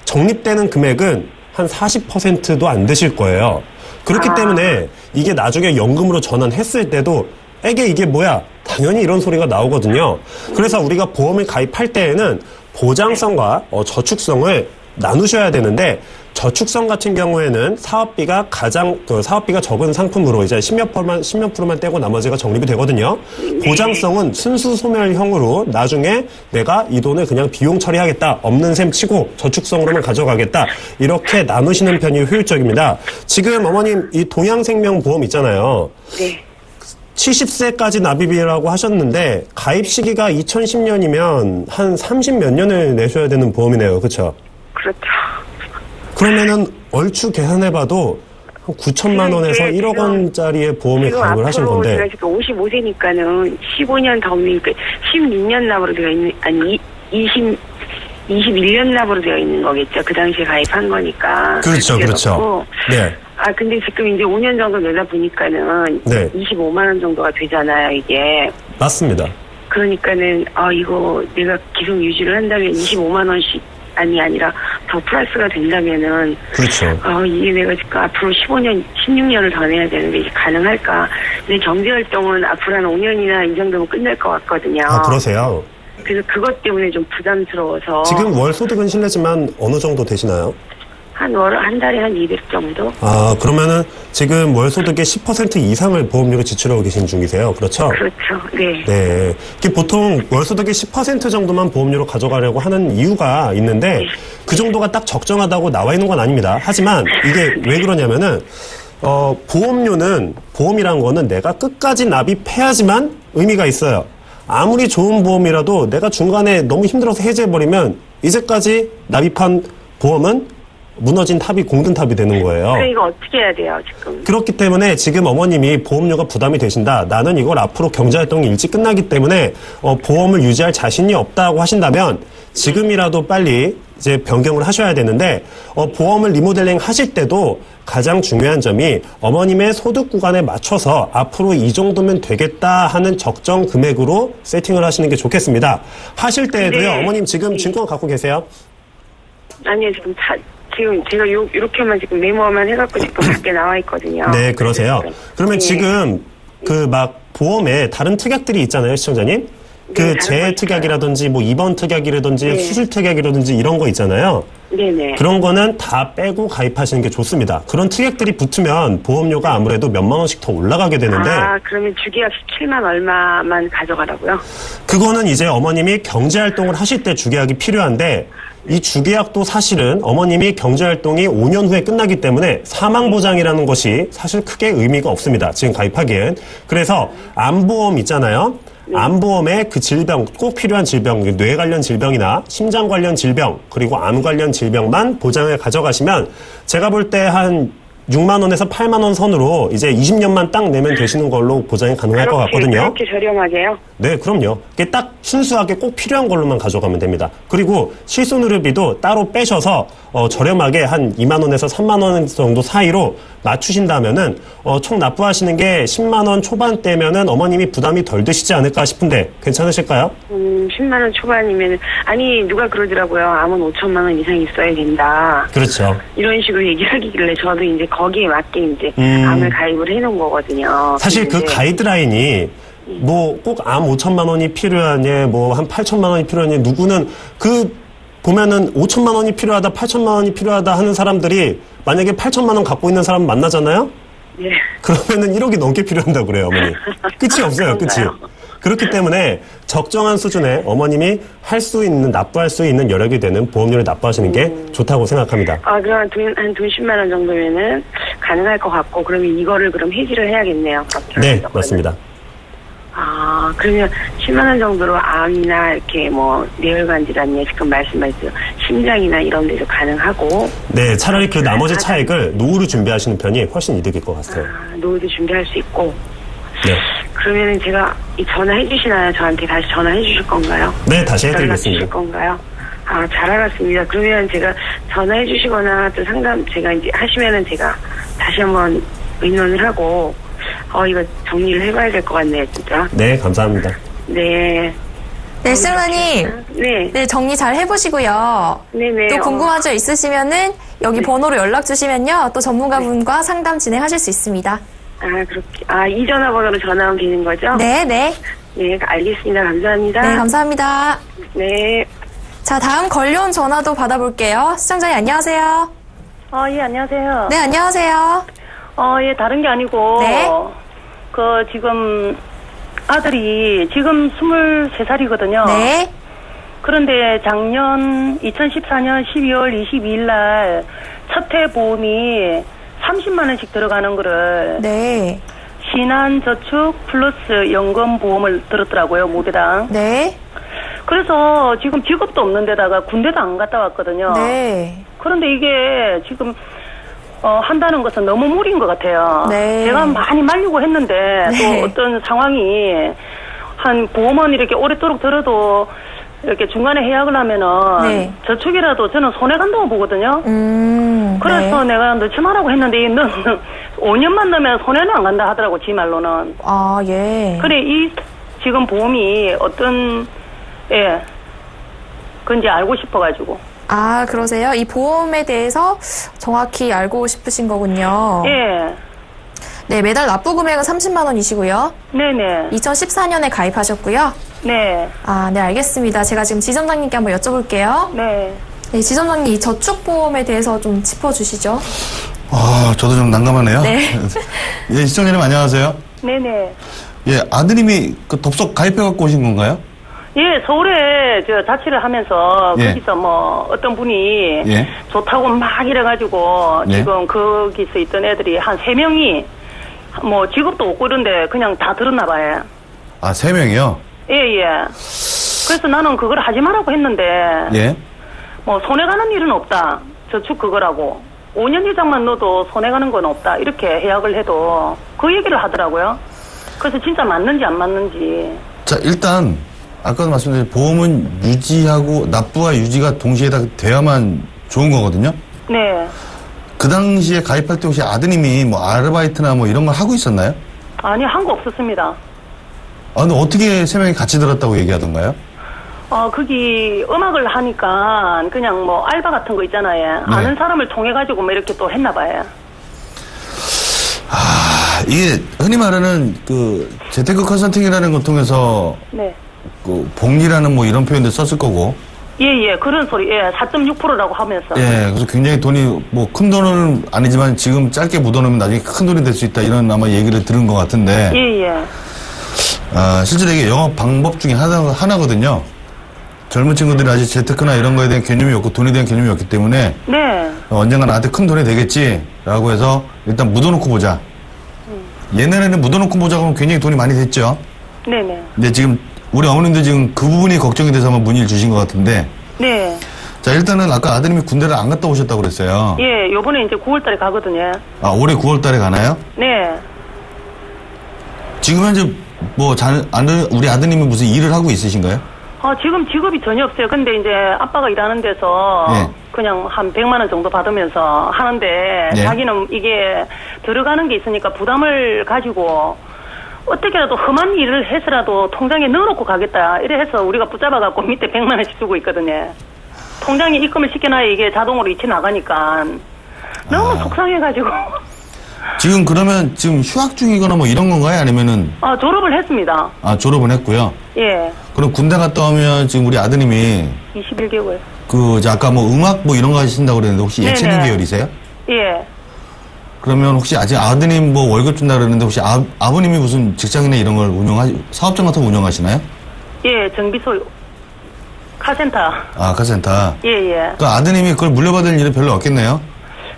적립되는 금액은 한 40%도 안 되실 거예요. 그렇기 때문에 이게 나중에 연금으로 전환했을 때도 이게 뭐야? 당연히 이런 소리가 나오거든요. 그래서 우리가 보험을 가입할 때에는 보장성과 저축성을 나누셔야 되는데 저축성 같은 경우에는 사업비가 사업비가 적은 상품으로 이제 10몇 프로만 떼고 나머지가 적립이 되거든요. 보장성은 순수 소멸형으로 나중에 내가 이 돈을 그냥 비용 처리하겠다. 없는 셈 치고 저축성으로만 가져가겠다. 이렇게 나누시는 편이 효율적입니다. 지금 어머님 이 동양생명 보험 있잖아요. 네. 70세까지 납입이라고 하셨는데 가입 시기가 2010년이면 한 30몇 년을 내셔야 되는 보험이네요. 그렇죠? 그렇죠. 그러면은 얼추 계산해봐도 한 9천만 원에서 1억 원짜리의 보험에 가입을 하신 건데. 제가 지금 55세니까는 15년 더, 그러니까 16년 납으로 되어 있는, 아니, 21년 납으로 되어 있는 거겠죠. 그 당시에 가입한 거니까. 그렇죠, 그렇죠. 네. 근데 지금 이제 5년 정도 내다 보니까는 네. 25만 원 정도가 되잖아요, 이게. 맞습니다. 그러니까는, 이거 내가 계속 유지를 한다면 25만 원씩 아니라 더 플러스가 된다면은. 그렇죠. 이게 내가 지금 앞으로 15년, 16년을 더 내야 되는데 이게 가능할까? 내 경제활동은 앞으로 한 5년이나 이 정도면 끝날 것 같거든요. 아, 그러세요? 그래서 그것 때문에 좀 부담스러워서. 지금 월 소득은 실례지만 어느 정도 되시나요? 한 달에 한 200 정도? 아, 그러면은 지금 월 소득의 10% 이상을 보험료로 지출하고 계신 중이세요. 그렇죠? 그렇죠. 네. 네. 이게 보통 월 소득의 10% 정도만 보험료로 가져가려고 하는 이유가 있는데 네. 그 정도가 딱 적정하다고 나와 있는 건 아닙니다. 하지만 이게 왜 그러냐면은 보험료는 보험이란 거는 내가 끝까지 납입해야지만 의미가 있어요. 아무리 좋은 보험이라도 내가 중간에 너무 힘들어서 해지해버리면 이제까지 납입한 보험은 무너진 탑이 공든 탑이 되는 거예요. 그래, 이거 어떻게 해야 돼요, 지금? 그렇기 때문에 지금 어머님이 보험료가 부담이 되신다. 나는 이걸 앞으로 경제활동이 일찍 끝나기 때문에 보험을 유지할 자신이 없다고 하신다면 지금이라도 빨리 이제 변경을 하셔야 되는데 보험을 리모델링 하실 때도 가장 중요한 점이 어머님의 소득 구간에 맞춰서 앞으로 이 정도면 되겠다 하는 적정 금액으로 세팅을 하시는 게 좋겠습니다. 하실 때에도요. 네. 어머님 지금 증권 갖고 계세요? 아니요, 지금 제가 이렇게만 지금 메모만 해갖고 지금 밖에 나와 있거든요. 네, 그러세요. 그러면 네. 지금 보험에 다른 특약들이 있잖아요, 시청자님. 네, 재특약이라든지 뭐 입원 특약이라든지 네. 수술 특약이라든지 이런 거 있잖아요. 네네. 그런 거는 다 빼고 가입하시는 게 좋습니다. 그런 특약들이 붙으면 보험료가 아무래도 몇만 원씩 더 올라가게 되는데. 그러면 주계약 17만 얼마만 가져가라고요? 그거는 이제 어머님이 경제활동을 하실 때 주계약이 필요한데 이 주계약도 사실은 어머님이 경제활동이 5년 후에 끝나기 때문에 사망보장이라는 것이 사실 크게 의미가 없습니다. 지금 가입하기엔. 그래서 암보험 있잖아요. 암보험에 그 질병, 꼭 필요한 질병, 뇌 관련 질병이나 심장 관련 질병, 그리고 암 관련 질병만 보장을 가져가시면 제가 볼 때 한 6만 원에서 8만 원 선으로 이제 20년만 딱 내면 되시는 걸로 보장이 가능할 것 같거든요. 그렇게 저렴하게요? 네, 그럼요. 이게 딱 순수하게 꼭 필요한 걸로만 가져가면 됩니다. 그리고 실손의료비도 따로 빼셔서 저렴하게 한 2만 원에서 3만 원 정도 사이로 맞추신다면은 총 납부하시는 게 10만 원 초반대면은 어머님이 부담이 덜 되시지 않을까 싶은데 괜찮으실까요? 10만 원 초반이면 누가 그러더라고요. 암은 5천만 원 이상 있어야 된다. 그렇죠. 이런 식으로 얘기하길래 저도 이제 거기에 맞게 이제 암을 가입을 해놓은 거거든요. 사실 그 가이드라인이 뭐 꼭 암 5천만 원이 필요하냐, 뭐 한 8천만 원이 필요하냐, 누구는 보면은 5천만 원이 필요하다, 8천만 원이 필요하다 하는 사람들이 만약에 8천만 원 갖고 있는 사람 만나잖아요? 네. 그러면은 1억이 넘게 필요한다고 그래요, 어머니. 끝이 없어요, 끝이. 그렇기 때문에 적정한 수준의 어머님이 납부할 수 있는 여력이 되는 보험료를 납부하시는 게 좋다고 생각합니다. 그럼 한 돈 10만 원 정도면은 가능할 것 같고, 그러면 이거를 그럼 해지를 해야겠네요. 네, 맞습니다. 그러면 10만 원 정도로 암이나 이렇게 뭐 뇌혈관 질환이나 지금 말씀하신 심장이나 이런 데도 가능하고. 네, 차라리 그 나머지 차액을 노후를 준비하시는 편이 훨씬 이득일 것 같아요. 노후도 준비할 수 있고. 네. 그러면은 제가 전화해 주시나요? 저한테 다시 전화해 주실 건가요? 네, 다시 해드리겠습니다. 주실 건가요? 잘 알았습니다. 그러면 제가 전화해 주시거나 또 상담 제가 이제 하시면은 제가 다시 한번 의논을 하고 이거 정리를 해봐야 될 것 같네요, 진짜. 네, 감사합니다. 네. 네, 시청자님. 네, 정리 잘 해보시고요. 네네. 또 궁금한 점 있으시면은 여기 번호로 연락 주시면요. 또 전문가분과 상담 진행하실 수 있습니다. 그렇게. 이 전화번호로 전화하면 되는 거죠? 네. 네, 알겠습니다. 감사합니다. 네, 감사합니다. 네. 자, 다음 걸려온 전화도 받아볼게요. 시청자님 안녕하세요. 예, 안녕하세요. 네, 안녕하세요. 예, 다른 게 아니고. 네. 지금 아들이 지금 23살이거든요. 네. 그런데 작년 2014년 12월 22일 날 첫 해 보험이 30만 원씩 들어가는 거를 네. 신한저축 플러스 연금 보험을 들었더라고요, 모대당. 네. 그래서 지금 직업도 없는 데다가 군대도 안 갔다 왔거든요. 네. 그런데 이게 지금 한다는 것은 너무 무리인 것 같아요. 네. 제가 많이 말리고 했는데 네. 또 어떤 상황이 한 보험은 이렇게 오랫도록 들어도 이렇게 중간에 해약을 하면은 네. 저축이라도 저는 손해 간다고 보거든요. 그래서 네. 내가 넣지 말라고 했는데 5년만 넣으면 손해는 안 간다 하더라고, 지 말로는. 예. 그래, 이 지금 보험이 어떤 건지 알고 싶어가지고. 아, 그러세요? 이 보험에 대해서 정확히 알고 싶으신 거군요. 예. 네, 매달 납부 금액은 30만 원이시고요. 네네. 2014년에 가입하셨고요. 네. 아, 네, 알겠습니다. 제가 지금 지점장님께 한번 여쭤볼게요. 네. 네, 지점장님, 이 저축보험에 대해서 좀 짚어주시죠. 저도 좀 난감하네요. 네. 예, 시청자님 안녕하세요. 네네. 예, 아드님이 그 덥석 가입해갖고 오신 건가요? 예, 서울에 자취를 하면서 예. 거기서 뭐 어떤 분이 예. 좋다고 막 이래가지고 예. 지금 거기서 있던 애들이 한 3명이 뭐 직업도 없고 이런데 그냥 다 들었나 봐요. 아, 3명이요? 예, 예. 그래서 나는 그걸 하지 말라고 했는데 예. 뭐 손해가는 일은 없다. 저축 그거라고. 5년 이상만 넣어도 손해가는 건 없다. 이렇게 해약을 해도 그 얘기를 하더라고요. 그래서 진짜 맞는지 안 맞는지. 자, 일단 아까도 말씀드린 보험은 유지하고 납부와 유지가 동시에 다 돼야만 좋은 거거든요. 네. 그 당시에 가입할 때 혹시 아드님이 뭐 아르바이트나 뭐 이런 걸 하고 있었나요? 아니, 한 거 없었습니다. 아, 근데 어떻게 3명이 같이 들었다고 얘기하던가요? 거기 음악을 하니까 그냥 뭐 알바 같은 거 있잖아요. 네. 아는 사람을 통해가지고 뭐 이렇게 또 했나 봐요. 이게 흔히 말하는 그 재테크 컨설팅이라는 걸 통해서 네. 그 복리라는 뭐 이런 표현도 썼을 거고. 예, 그런 소리, 4.6%라고 하면서. 예, 그래서 굉장히 돈이 뭐 큰 돈은 아니지만 지금 짧게 묻어놓으면 나중에 큰 돈이 될 수 있다 이런 아마 얘기를 들은 것 같은데. 예. 실제로 이게 영업 방법 중에 하나거든요. 젊은 친구들이 아직 재테크나 이런 거에 대한 개념이 없고 돈에 대한 개념이 없기 때문에. 네. 언젠가 나한테 큰 돈이 되겠지라고 해서 일단 묻어놓고 보자. 옛날에는 묻어놓고 보자고 하면 굉장히 돈이 많이 됐죠. 네네. 근데 지금 우리 어머님도 지금 그 부분이 걱정이 돼서 한번 문의를 주신 것 같은데. 네. 자, 일단은 아까 아드님이 군대를 안 갔다 오셨다고 그랬어요. 예, 요번에 이제 9월달에 가거든요. 아, 올해 9월 달에 가나요? 네. 지금 현재 뭐 우리 아드님이 무슨 일을 하고 있으신가요? 지금 직업이 전혀 없어요. 근데 이제 아빠가 일하는 데서 예. 그냥 한 100만 원 정도 받으면서 하는데 예. 자기는 이게 들어가는 게 있으니까 부담을 가지고 어떻게라도 험한 일을 해서라도 통장에 넣어놓고 가겠다. 이래 해서 우리가 붙잡아갖고 밑에 100만 원씩 주고 있거든요. 통장에 입금을 시켜놔야 이게 자동으로 이체 나가니까 너무 속상해가지고. 지금 그러면 지금 휴학 중이거나 뭐 이런 건가요? 아니면은? 졸업을 했습니다. 아, 졸업은 했고요. 예. 그럼 군대 갔다 오면 지금 우리 아드님이 21개월. 아까 뭐 음악 뭐 이런 거 하신다고 그랬는데 혹시 예체능 계열이세요? 예. 그러면 혹시 아직 아드님 뭐 월급 준다 그러는데 혹시 아버님이 무슨 직장이나 이런 걸 사업장 같은 거 운영하시나요? 예, 정비소 카센터. 아, 카센터. 예. 그러니까 아드님이 그걸 물려받을 일은 별로 없겠네요?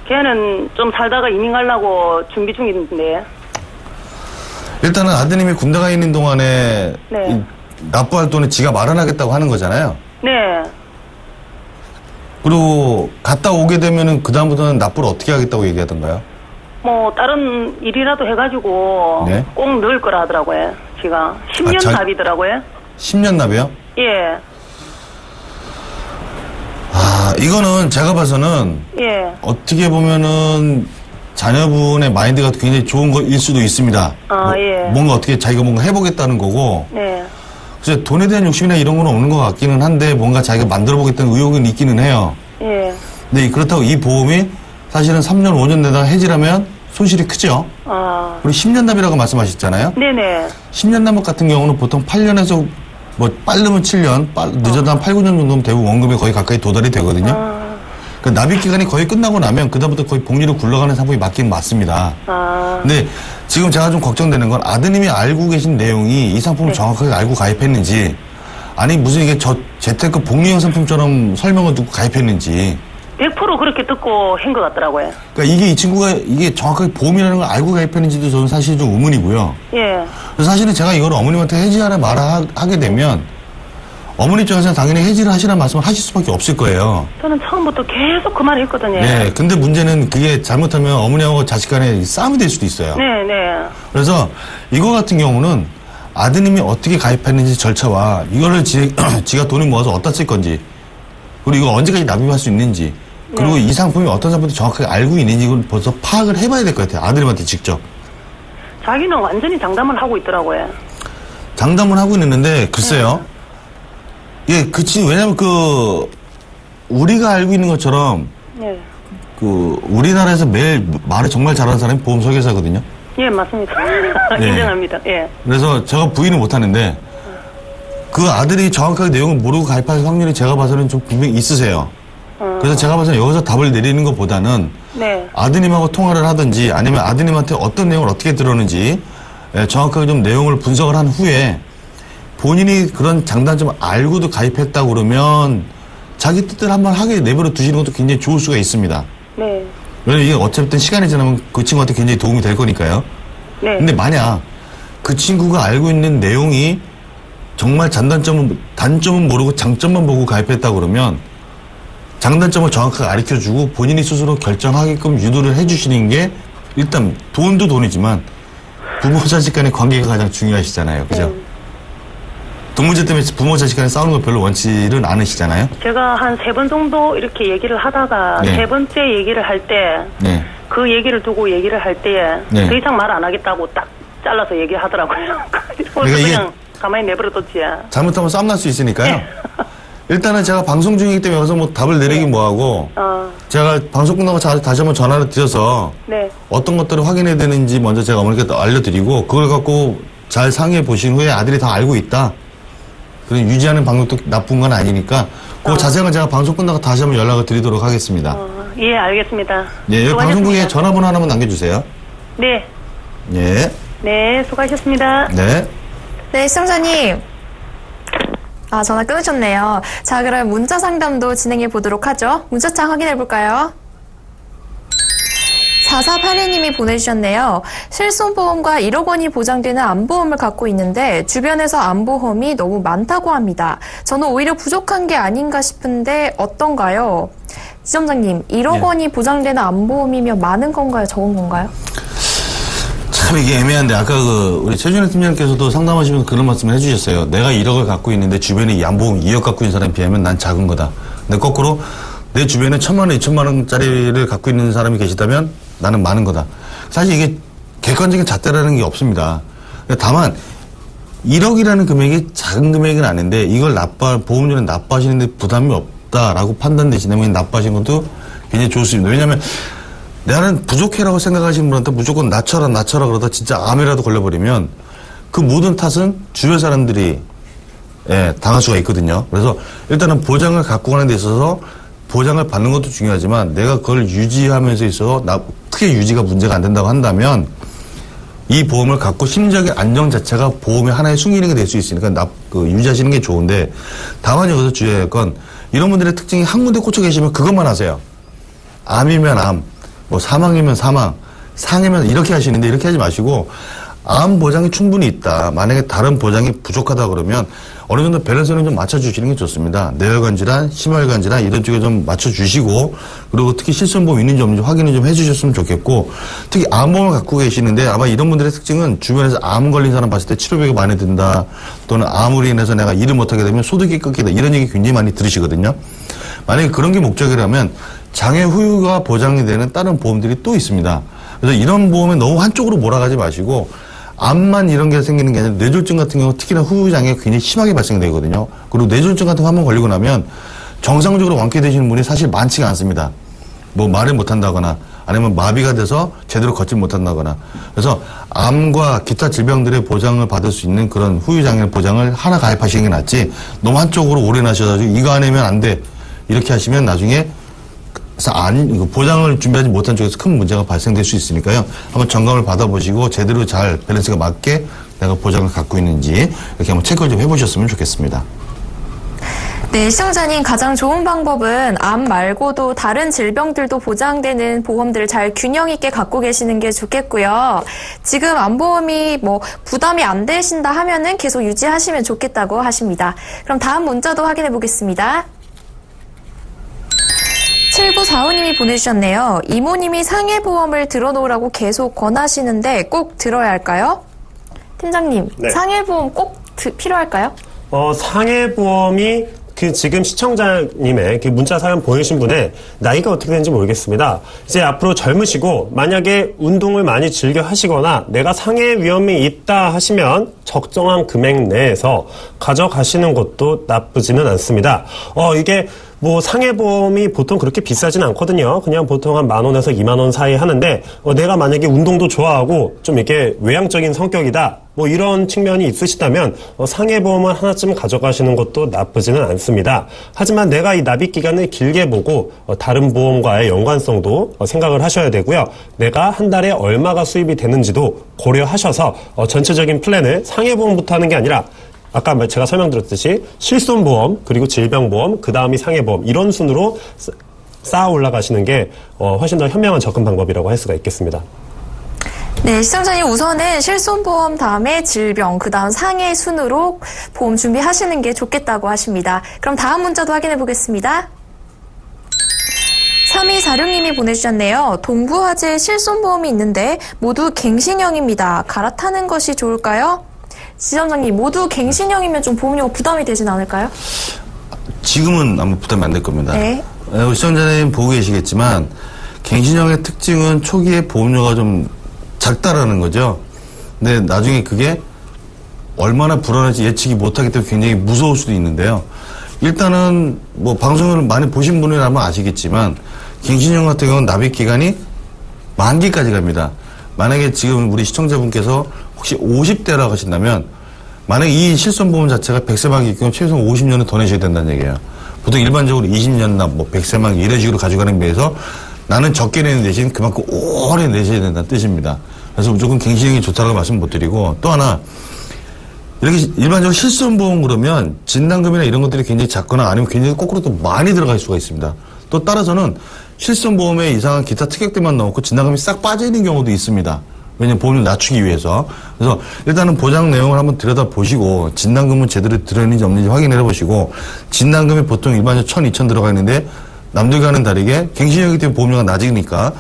걔는 좀 살다가 이민 가려고 준비 중인데. 일단은 아드님이 군대 가 있는 동안에 네. 납부할 돈을 지가 마련하겠다고 하는 거잖아요. 네. 그리고 갔다 오게 되면은 그다음부터는 납부를 어떻게 하겠다고 얘기하던가요? 뭐 다른 일이라도 해가지고 네. 꼭 넣을 거라 하더라고요. 지가 10년 납이더라고요. 10년 납이요? 예. 이거는 제가 봐서는 예. 어떻게 보면은 자녀분의 마인드가 굉장히 좋은 거일 수도 있습니다. 예. 뭔가 어떻게 자기가 뭔가 해보겠다는 거고. 네. 그래서 돈에 대한 욕심이나 이런 건 없는 것 같기는 한데 뭔가 자기가 만들어보겠다는 의욕은 있기는 해요. 예. 근데 그렇다고 이 보험이 사실은 3년, 5년 내다가 해지라면 손실이 크죠. 그리고 10년 납이라고 말씀하셨잖아요. 네네. 10년 납 같은 경우는 보통 8년에서 뭐 빠르면 7년, 늦어도 한 8, 9년 정도면 대부분 원금에 거의 가까이 도달이 되거든요. 그 납입 기간이 거의 끝나고 나면 그다음부터 거의 복리로 굴러가는 상품이 맞긴 맞습니다. 근데 지금 제가 좀 걱정되는 건 아드님이 알고 계신 내용이 이 상품을 정확하게 알고 가입했는지, 아니 무슨 이게 재테크 복리형 상품처럼 설명을 듣고 가입했는지. 100% 그렇게 듣고 한 것 같더라고요. 그러니까 이 친구가 이게 정확하게 보험이라는 걸 알고 가입했는지도 저는 사실 좀 의문이고요. 예. 그래서 사실은 제가 이걸 어머님한테 해지하라 하게 되면 어머니 입장에서는 당연히 해지를 하시라는 말씀을 하실 수밖에 없을 거예요. 저는 처음부터 계속 그 말을 했거든요. 네. 근데 문제는 그게 잘못하면 어머니하고 자식 간에 싸움이 될 수도 있어요. 네. 그래서 이거 같은 경우는 아드님이 어떻게 가입했는지 절차와 이거를 지가 돈을 모아서 어디다 쓸 건지, 그리고 이거 언제까지 납입할 수 있는지, 그리고 이 상품이 어떤 상품인지 정확하게 알고 있는지 이걸 벌써 파악을 해봐야 될 것 같아요. 아드님한테 직접. 자기는 완전히 장담을 하고 있더라고요. 장담을 하고 있는데 글쎄요. 예, 그치. 왜냐면 우리가 알고 있는 것처럼 예. 우리나라에서 매일 말을 정말 잘하는 사람이 보험 설계사거든요. 예, 맞습니다. 네. 인정합니다. 예. 그래서 제가 부인을 못하는데 그 아들이 정확하게 내용을 모르고 가입할 확률이 제가 봐서는 좀 분명히 있으세요. 그래서 제가 봐서는 여기서 답을 내리는 것보다는 네. 아드님하고 통화를 하든지 아니면 아드님한테 어떤 내용을 어떻게 들었는지 정확하게 좀 내용을 분석을 한 후에 본인이 그런 장단점을 알고도 가입했다고 그러면 자기 뜻대로 한번 하게 내버려 두시는 것도 굉장히 좋을 수가 있습니다. 네. 왜냐면 이게 어쨌든 시간이 지나면 그 친구한테 굉장히 도움이 될 거니까요. 네. 근데 만약 그 친구가 알고 있는 내용이 정말 단점은 모르고 장점만 보고 가입했다 그러면 장단점을 정확하게 가르쳐주고 본인이 스스로 결정하게끔 유도를 해주시는 게 일단 돈도 돈이지만 부모 자식 간의 관계가 가장 중요하시잖아요. 그죠? 돈 문제 때문에 부모 자식 간에 싸우는 거 별로 원치는 않으시잖아요. 제가 한 3번 정도 이렇게 얘기를 하다가 네. 3번째 얘기를 할 때 네. 그 얘기를 두고 얘기를 할 때 더 네. 이상 말 안 하겠다고 딱 잘라서 얘기하더라고요. 그래서 그러니까 이게 그냥 가만히 내버려뒀지. 잘못하면 싸움 날 수 있으니까요. 일단은 제가 방송 중이기 때문에 여기서 뭐 답을 내리긴 뭐하고 제가 방송 끝나고 다시 한번 전화를 드려서 네. 어떤 것들을 확인해야 되는지 먼저 제가 어머니께 알려드리고 그걸 갖고 잘 상의해 보신 후에 아들이 다 알고 있다. 그럼 유지하는 방법도 나쁜 건 아니니까 그 자세한 제가 방송 끝나고 다시 한번 연락을 드리도록 하겠습니다. 예, 알겠습니다. 예, 여기 수고하셨습니다. 방송국에 전화번호 하나만 남겨주세요. 네. 예. 네, 수고하셨습니다. 네. 네, 시청자님. 전화 끊으셨네요. 자, 그럼 문자 상담도 진행해 보도록 하죠. 문자창 확인해 볼까요? 4482님이 보내주셨네요. 실손보험과 1억 원이 보장되는 암보험을 갖고 있는데 주변에서 암보험이 너무 많다고 합니다. 저는 오히려 부족한 게 아닌가 싶은데 어떤가요? 지점장님, 1억 원이 보장되는 암보험이면 많은 건가요? 적은 건가요? 참 이게 애매한데 아까 우리 최준혜 팀장님께서도 상담하시면서 그런 말씀을 해주셨어요. 내가 1억을 갖고 있는데 주변에 이 암보험 2억 갖고 있는 사람에 비하면 난 작은 거다. 근데 거꾸로 내 주변에 1,000만 원, 2,000만 원짜리를 갖고 있는 사람이 계시다면 나는 많은 거다. 사실 이게 객관적인 잣대라는 게 없습니다. 다만 1억이라는 금액이 작은 금액은 아닌데 이걸 보험료는 납부하시는데 부담이 없다라고 판단되시다면 납부하시는 것도 굉장히 좋습니다. 왜냐하면 나는 부족해라고 생각하시는 분한테 무조건 낮춰라 그러다 진짜 암이라도 걸려버리면 그 모든 탓은 주변 사람들이 당할 수가 있거든요. 그래서 일단은 보장을 갖고 가는 데 있어서 보장을 받는 것도 중요하지만 내가 그걸 유지하면서 있어서 크게 유지가 문제가 안 된다고 한다면 이 보험을 갖고 심리적인 안정 자체가 보험의 하나의 순기능이 될 수 있으니까 유지하시는 게 좋은데 다만 여기서 주의할 건 이런 분들의 특징이 한 군데 꽂혀 계시면 그것만 하세요. 암이면 암, 뭐 사망이면 사망, 상이면 이렇게 하시는데 이렇게 하지 마시고 암 보장이 충분히 있다. 만약에 다른 보장이 부족하다 그러면 어느 정도 밸런스는 좀 맞춰주시는 게 좋습니다. 뇌혈관 질환, 심혈관 질환 이런 쪽에 좀 맞춰주시고 그리고 특히 실손보험 있는지 없는지 확인을 좀 해주셨으면 좋겠고 특히 암보험을 갖고 계시는데 아마 이런 분들의 특징은 주변에서 암 걸린 사람 봤을 때 치료비가 많이 든다 또는 암으로 인해서 내가 일을 못하게 되면 소득이 꺾이다 이런 얘기 굉장히 많이 들으시거든요. 만약에 그런 게 목적이라면 장애 후유가 보장이 되는 다른 보험들이 또 있습니다. 그래서 이런 보험에 너무 한쪽으로 몰아가지 마시고 암만 이런 게 생기는 게 아니라 뇌졸중 같은 경우 특히나 후유장애가 굉장히 심하게 발생되거든요. 그리고 뇌졸중 같은 거 한번 걸리고 나면 정상적으로 완쾌되시는 분이 사실 많지가 않습니다. 뭐 말을 못한다거나 아니면 마비가 돼서 제대로 걷지 못한다거나 그래서 암과 기타 질병들의 보장을 받을 수 있는 그런 후유장애 보장을 하나 가입하시는 게 낫지 너무 한쪽으로 올인하셔가지고 이거 안 하면 안 돼 이렇게 하시면 나중에 보장을 준비하지 못한 쪽에서 큰 문제가 발생될 수 있으니까요. 한번 점검을 받아보시고 제대로 잘 밸런스가 맞게 내가 보장을 갖고 있는지 이렇게 한번 체크를 좀 해보셨으면 좋겠습니다. 네, 시청자님 가장 좋은 방법은 암 말고도 다른 질병들도 보장되는 보험들을 잘 균형 있게 갖고 계시는 게 좋겠고요. 지금 암보험이 부담이 안 되신다 하면은 계속 유지하시면 좋겠다고 하십니다. 그럼 다음 문자도 확인해 보겠습니다. 7945님이 보내주셨네요. 이모님이 상해보험을 들어놓으라고 계속 권하시는데 꼭 들어야 할까요? 팀장님, 네. 상해보험 꼭 필요할까요? 상해보험이 지금 시청자님의 문자 사연 보내신 분의 나이가 어떻게 되는지 모르겠습니다. 이제 앞으로 젊으시고 만약에 운동을 많이 즐겨 하시거나 내가 상해 위험이 있다 하시면 적정한 금액 내에서 가져가시는 것도 나쁘지는 않습니다. 이게 뭐 상해보험이 보통 그렇게 비싸진 않거든요. 그냥 보통 한 10,000원에서 20,000원 사이 하는데 내가 만약에 운동도 좋아하고 좀 이렇게 외향적인 성격이다. 뭐 이런 측면이 있으시다면 상해보험을 하나쯤 가져가시는 것도 나쁘지는 않습니다. 하지만 내가 이 납입 기간을 길게 보고 다른 보험과의 연관성도 생각을 하셔야 되고요. 내가 한 달에 얼마가 수입이 되는지도 고려하셔서 전체적인 플랜을 상해보험부터 하는 게 아니라 아까 제가 설명드렸듯이 실손보험, 그리고 질병보험, 그 다음이 상해보험 이런 순으로 쌓아 올라가시는 게 훨씬 더 현명한 접근 방법이라고 할 수가 있겠습니다. 네, 시청자님 우선은 실손보험 다음에 질병, 그 다음 상해 순으로 보험 준비하시는 게 좋겠다고 하십니다. 그럼 다음 문자도 확인해 보겠습니다. 3246님이 보내주셨네요. 동부화재 실손보험이 있는데 모두 갱신형입니다. 갈아타는 것이 좋을까요? 지점장님, 모두 갱신형이면 좀 보험료가 부담이 되진 않을까요? 지금은 아마 부담이 안 될 겁니다. 네. 시청자님 보고 계시겠지만 갱신형의 특징은 초기에 보험료가 좀 작다라는 거죠. 근데 나중에 그게 얼마나 불안할지 예측이 못하기 때문에 굉장히 무서울 수도 있는데요. 일단은 뭐 방송을 많이 보신 분이라면 아시겠지만 갱신형 같은 경우는 납입 기간이 만기까지 갑니다. 만약에 지금 우리 시청자분께서 혹시 50대라고 하신다면 만약에 이 실손보험 자체가 100세 만기 경우 최소한 50년은 더 내셔야 된다는 얘기예요. 보통 일반적으로 20년이나 뭐 100세 만기 이런 식으로 가져가는 데 비해서 나는 적게 내는 대신 그만큼 오래 내셔야 된다는 뜻입니다. 그래서 무조건 갱신형이 좋다고 말씀 못 드리고 또 하나 이렇게 일반적으로 실손보험 그러면 진단금이나 이런 것들이 굉장히 작거나 아니면 굉장히 거꾸로 또 많이 들어갈 수가 있습니다. 또 따라서는 실손보험에 이상한 기타 특약들만 넣고 진단금이 싹 빠져있는 경우도 있습니다. 왜냐면 보험료 낮추기 위해서. 그래서 일단은 보장 내용을 한번 들여다보시고 진단금은 제대로 들어있는지 없는지 확인해 보시고 진단금이 보통 일반적으로 1,000, 2,000 들어가 있는데 남들과는 다르게 갱신형이기 때문에 보험료가 낮으니까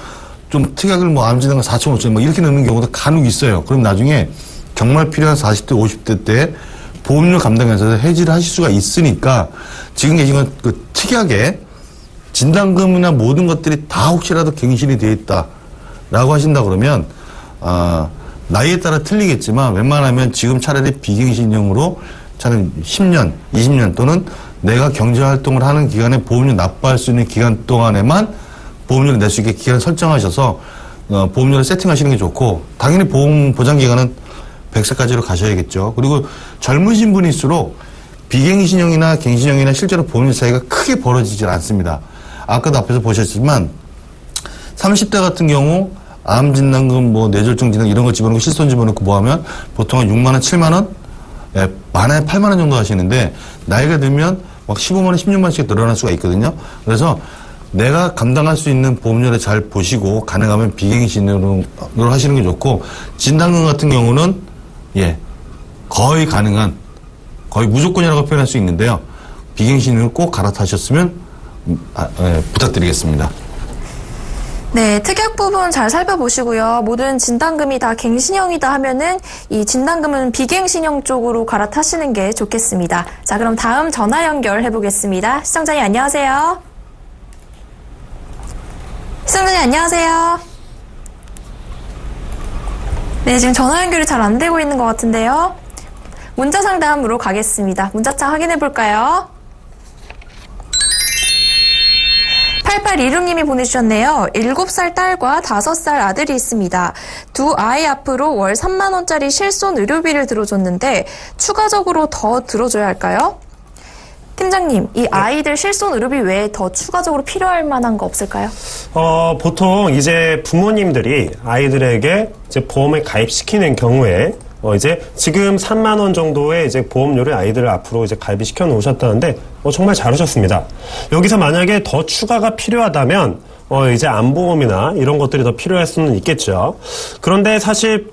좀 특약을 뭐 암진단금 4,000, 5,000 뭐 이렇게 넣는 경우도 간혹 있어요. 그럼 나중에 정말 필요한 40대, 50대 때 보험료 감당해서 해지를 하실 수가 있으니까 지금 계신 그 특약에 진단금이나 모든 것들이 다 혹시라도 갱신이 되어 있다라고 하신다 그러면 나이에 따라 틀리겠지만 웬만하면 지금 차라리 비갱신형으로 차라리 10년, 20년 또는 내가 경제활동을 하는 기간에 보험료 납부할 수 있는 기간 동안에만 보험료를 낼 수 있게 기간 설정하셔서 보험료를 세팅하시는 게 좋고 당연히 보험 보장기간은 100세까지로 가셔야겠죠. 그리고 젊으신 분일수록 비갱신형이나 갱신형이나 실제로 보험료 차이가 크게 벌어지질 않습니다. 아까도 앞에서 보셨지만 30대 같은 경우 암 진단금, 뭐 뇌졸중 진단 이런 거 집어넣고 실손 집어넣고 뭐 하면 보통 한 6만 원, 7만 원, 많아야 8만 원 정도 하시는데 나이가 들면 막 15만 원, 16만 원씩 늘어날 수가 있거든요. 그래서 내가 감당할 수 있는 보험료를 잘 보시고 가능하면 비갱신으로 하시는 게 좋고 진단금 같은 경우는 거의 가능한 거의 무조건이라고 표현할 수 있는데요. 비갱신으로 꼭 갈아타셨으면 부탁드리겠습니다. 네, 특약 부분 잘 살펴보시고요. 모든 진단금이 다 갱신형이다 하면은 이 진단금은 비갱신형 쪽으로 갈아타시는 게 좋겠습니다. 자, 그럼 다음 전화 연결해 보겠습니다. 시청자님 안녕하세요. 시청자님 안녕하세요. 네, 지금 전화 연결이 잘 안 되고 있는 것 같은데요. 문자 상담으로 가겠습니다. 문자창 확인해 볼까요? 8826님이 보내주셨네요. 7살 딸과 5살 아들이 있습니다. 두 아이 앞으로 월 3만 원짜리 실손 의료비를 들어줬는데 추가적으로 더 들어줘야 할까요? 팀장님, 이 아이들 실손 의료비 외에 더 추가적으로 필요할 만한 거 없을까요? 보통 이제 부모님들이 아이들에게 이제 보험을 가입시키는 경우에 이제 지금 3만 원 정도의 이제 보험료를 아이들을 앞으로 이제 가입이 시켜 놓으셨다는데 정말 잘하셨습니다. 여기서 만약에 더 추가가 필요하다면 이제 암보험이나 이런 것들이 더 필요할 수는 있겠죠. 그런데 사실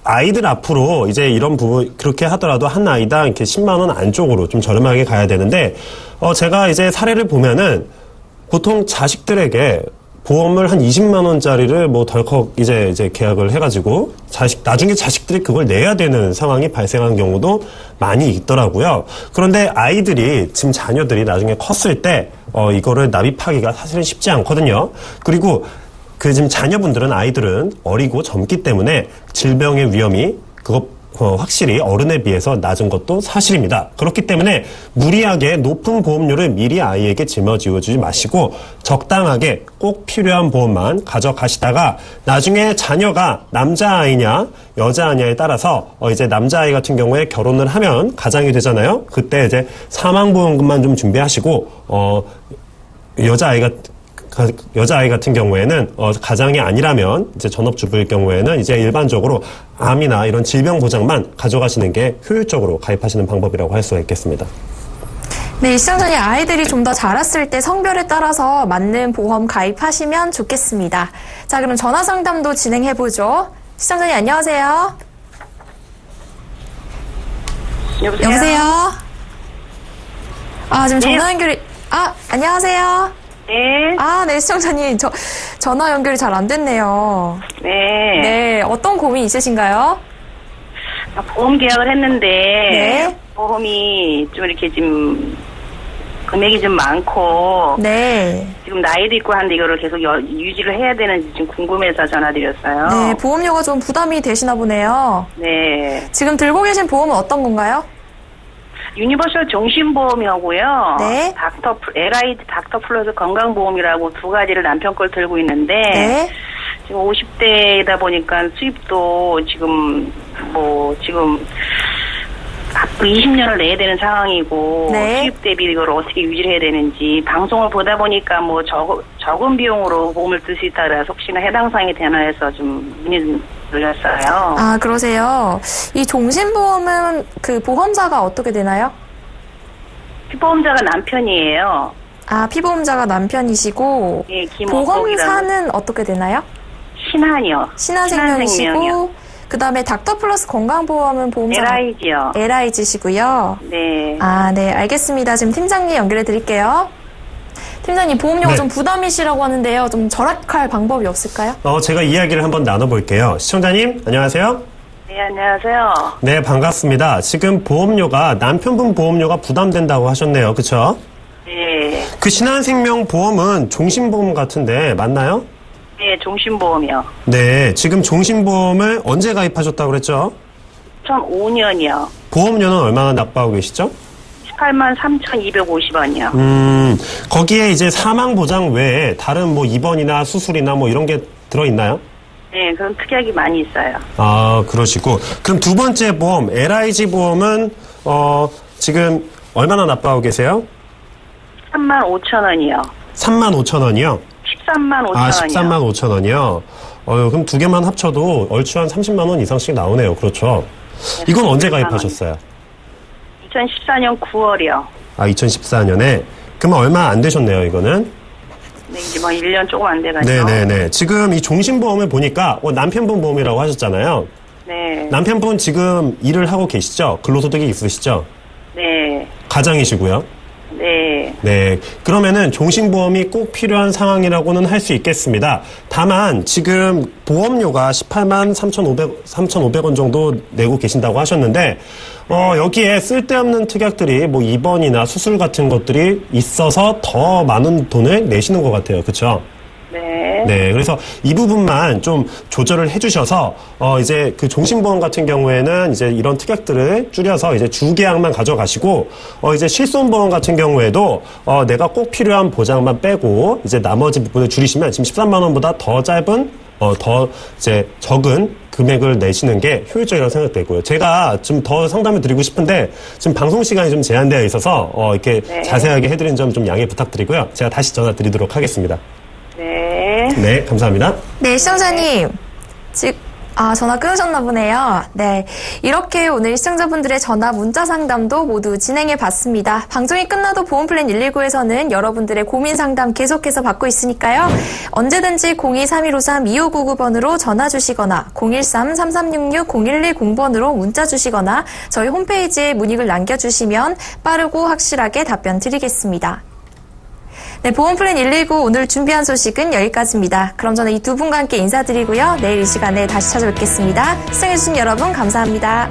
아이들 앞으로 이제 이런 부분 그렇게 하더라도 한 아이당 이렇게 10만 원 안쪽으로 좀 저렴하게 가야 되는데 제가 이제 사례를 보면은 보통 자식들에게 보험을 한 20만 원짜리를 뭐 덜컥 이제 계약을 해가지고 나중에 자식들이 그걸 내야 되는 상황이 발생한 경우도 많이 있더라고요. 그런데 아이들이 지금 자녀들이 나중에 컸을 때 이거를 납입하기가 사실은 쉽지 않거든요. 그리고 그 지금 자녀분들은 아이들은 어리고 젊기 때문에 질병의 위험이 그거 확실히 어른에 비해서 낮은 것도 사실입니다. 그렇기 때문에 무리하게 높은 보험료를 미리 아이에게 짊어지지 마시고 적당하게 꼭 필요한 보험만 가져가시다가 나중에 자녀가 남자아이냐 여자아이냐에 따라서 이제 남자아이 같은 경우에 결혼을 하면 가장이 되잖아요. 그때 이제 사망보험금만 좀 준비하시고 여자아이 같은 경우에는 가장이 아니라면 이제 전업주부일 경우에는 이제 일반적으로 암이나 이런 질병 보장만 가져가시는 게 효율적으로 가입하시는 방법이라고 할 수가 있겠습니다. 네, 시청자님 아이들이 좀 더 자랐을 때 성별에 따라서 맞는 보험 가입하시면 좋겠습니다. 자, 그럼 전화 상담도 진행해보죠. 시청자님 안녕하세요. 여보세요? 지금 전화 연결이, 안녕하세요? 네. 네, 시청자님, 전화 연결이 잘 안 됐네요. 네. 네, 어떤 고민 있으신가요? 보험 계약을 했는데, 네. 보험이 좀 이렇게 지금, 금액이 좀 많고, 네. 지금 나이도 있고 한데 이거를 계속 유지를 해야 되는지 좀 궁금해서 전화드렸어요. 네, 보험료가 좀 부담이 되시나 보네요. 네. 지금 들고 계신 보험은 어떤 건가요? 유니버설 종신보험이하고요. 네. LID 닥터 플러스 건강보험이라고 두 가지를 남편 걸 들고 있는데, 네. 지금 50대이다 보니까 수입도 지금, 앞으로 20년을 내야 되는 상황이고, 네. 수입 대비 이걸 어떻게 유지를 해야 되는지, 방송을 보다 보니까 적은 비용으로 보험을 들 수 있다 그래서 혹시나 해당 사항에 대해서 좀 문의 드렸어요. 그러세요. 이 종신보험은 그 보험자가 어떻게 되나요? 피보험자가 남편이에요. 피보험자가 남편이시고, 예, 김옥복이라는. 보험사는 어떻게 되나요? 신한이요. 신한생명이시고, 그 다음에 닥터 플러스 건강보험은 보험사. LIG요. LIG시고요. 네. 네, 알겠습니다. 지금 팀장님 연결해 드릴게요. 팀장님, 보험료가 네. 좀 부담이시라고 하는데요. 좀 절약할 방법이 없을까요? 제가 이야기를 한번 나눠볼게요. 시청자님, 안녕하세요. 네, 안녕하세요. 네, 반갑습니다. 지금 보험료가, 남편분 보험료가 부담된다고 하셨네요. 그쵸? 네. 그 신한생명 보험은 종신보험 같은데, 맞나요? 네, 종신보험이요. 네, 지금 종신보험을 언제 가입하셨다고 그랬죠? 2005년이요. 보험료는 얼마나 납부하고 계시죠? 183,250원이요. 거기에 이제 사망보장 외에 다른 입원이나 수술이나 이런 게 들어있나요? 네, 그런 특약이 많이 있어요. 그러시고. 그럼 두 번째 보험, LIG 보험은, 지금 얼마나 납부하고 계세요? 35,000원이요. 35,000원이요? 135,000원이요. 135,000원이요? 그럼 두 개만 합쳐도 얼추 한 30만원 이상씩 나오네요. 그렇죠? 네, 이건 언제 30만 가입하셨어요? 2014년 9월이요. 2014년에? 그러면 얼마 안 되셨네요, 이거는? 네, 이제 1년 조금 안 돼가지고. 네네네. 지금 이 종신보험을 보니까, 남편분 보험이라고 하셨잖아요. 네. 남편분 지금 일을 하고 계시죠? 근로소득이 있으시죠? 네. 가장이시고요. 네. 네. 그러면은 종신보험이 꼭 필요한 상황이라고는 할 수 있겠습니다. 다만 지금 보험료가 18만 3,500원 정도 내고 계신다고 하셨는데 여기에 쓸데없는 특약들이 입원이나 수술 같은 것들이 있어서 더 많은 돈을 내시는 것 같아요. 그렇죠? 네. 네, 그래서 이 부분만 좀 조절을 해주셔서 이제 그 종신보험 같은 경우에는 이제 이런 특약들을 줄여서 이제 주계약만 가져가시고 이제 실손보험 같은 경우에도 내가 꼭 필요한 보장만 빼고 이제 나머지 부분을 줄이시면 지금 13만 원보다 더 짧은 더 이제 적은 금액을 내시는 게 효율적이라고 생각되고요. 제가 좀 더 상담을 드리고 싶은데 지금 방송 시간이 좀 제한되어 있어서 이렇게 네. 자세하게 해드린 점 좀 양해 부탁드리고요. 제가 다시 전화 드리도록 하겠습니다. 네. 네, 감사합니다. 네, 시청자님. 전화 끊으셨나 보네요. 네. 이렇게 오늘 시청자분들의 전화 문자 상담도 모두 진행해 봤습니다. 방송이 끝나도 보험플랜 119에서는 여러분들의 고민 상담 계속해서 받고 있으니까요. 언제든지 02-3153-2599번으로 전화 주시거나 013-3366-0110번으로 문자 주시거나 저희 홈페이지에 문의글 남겨주시면 빠르고 확실하게 답변 드리겠습니다. 네, 보험플랜 119 오늘 준비한 소식은 여기까지입니다. 그럼 저는 이 두 분과 함께 인사드리고요. 내일 이 시간에 다시 찾아뵙겠습니다. 시청해주신 여러분 감사합니다.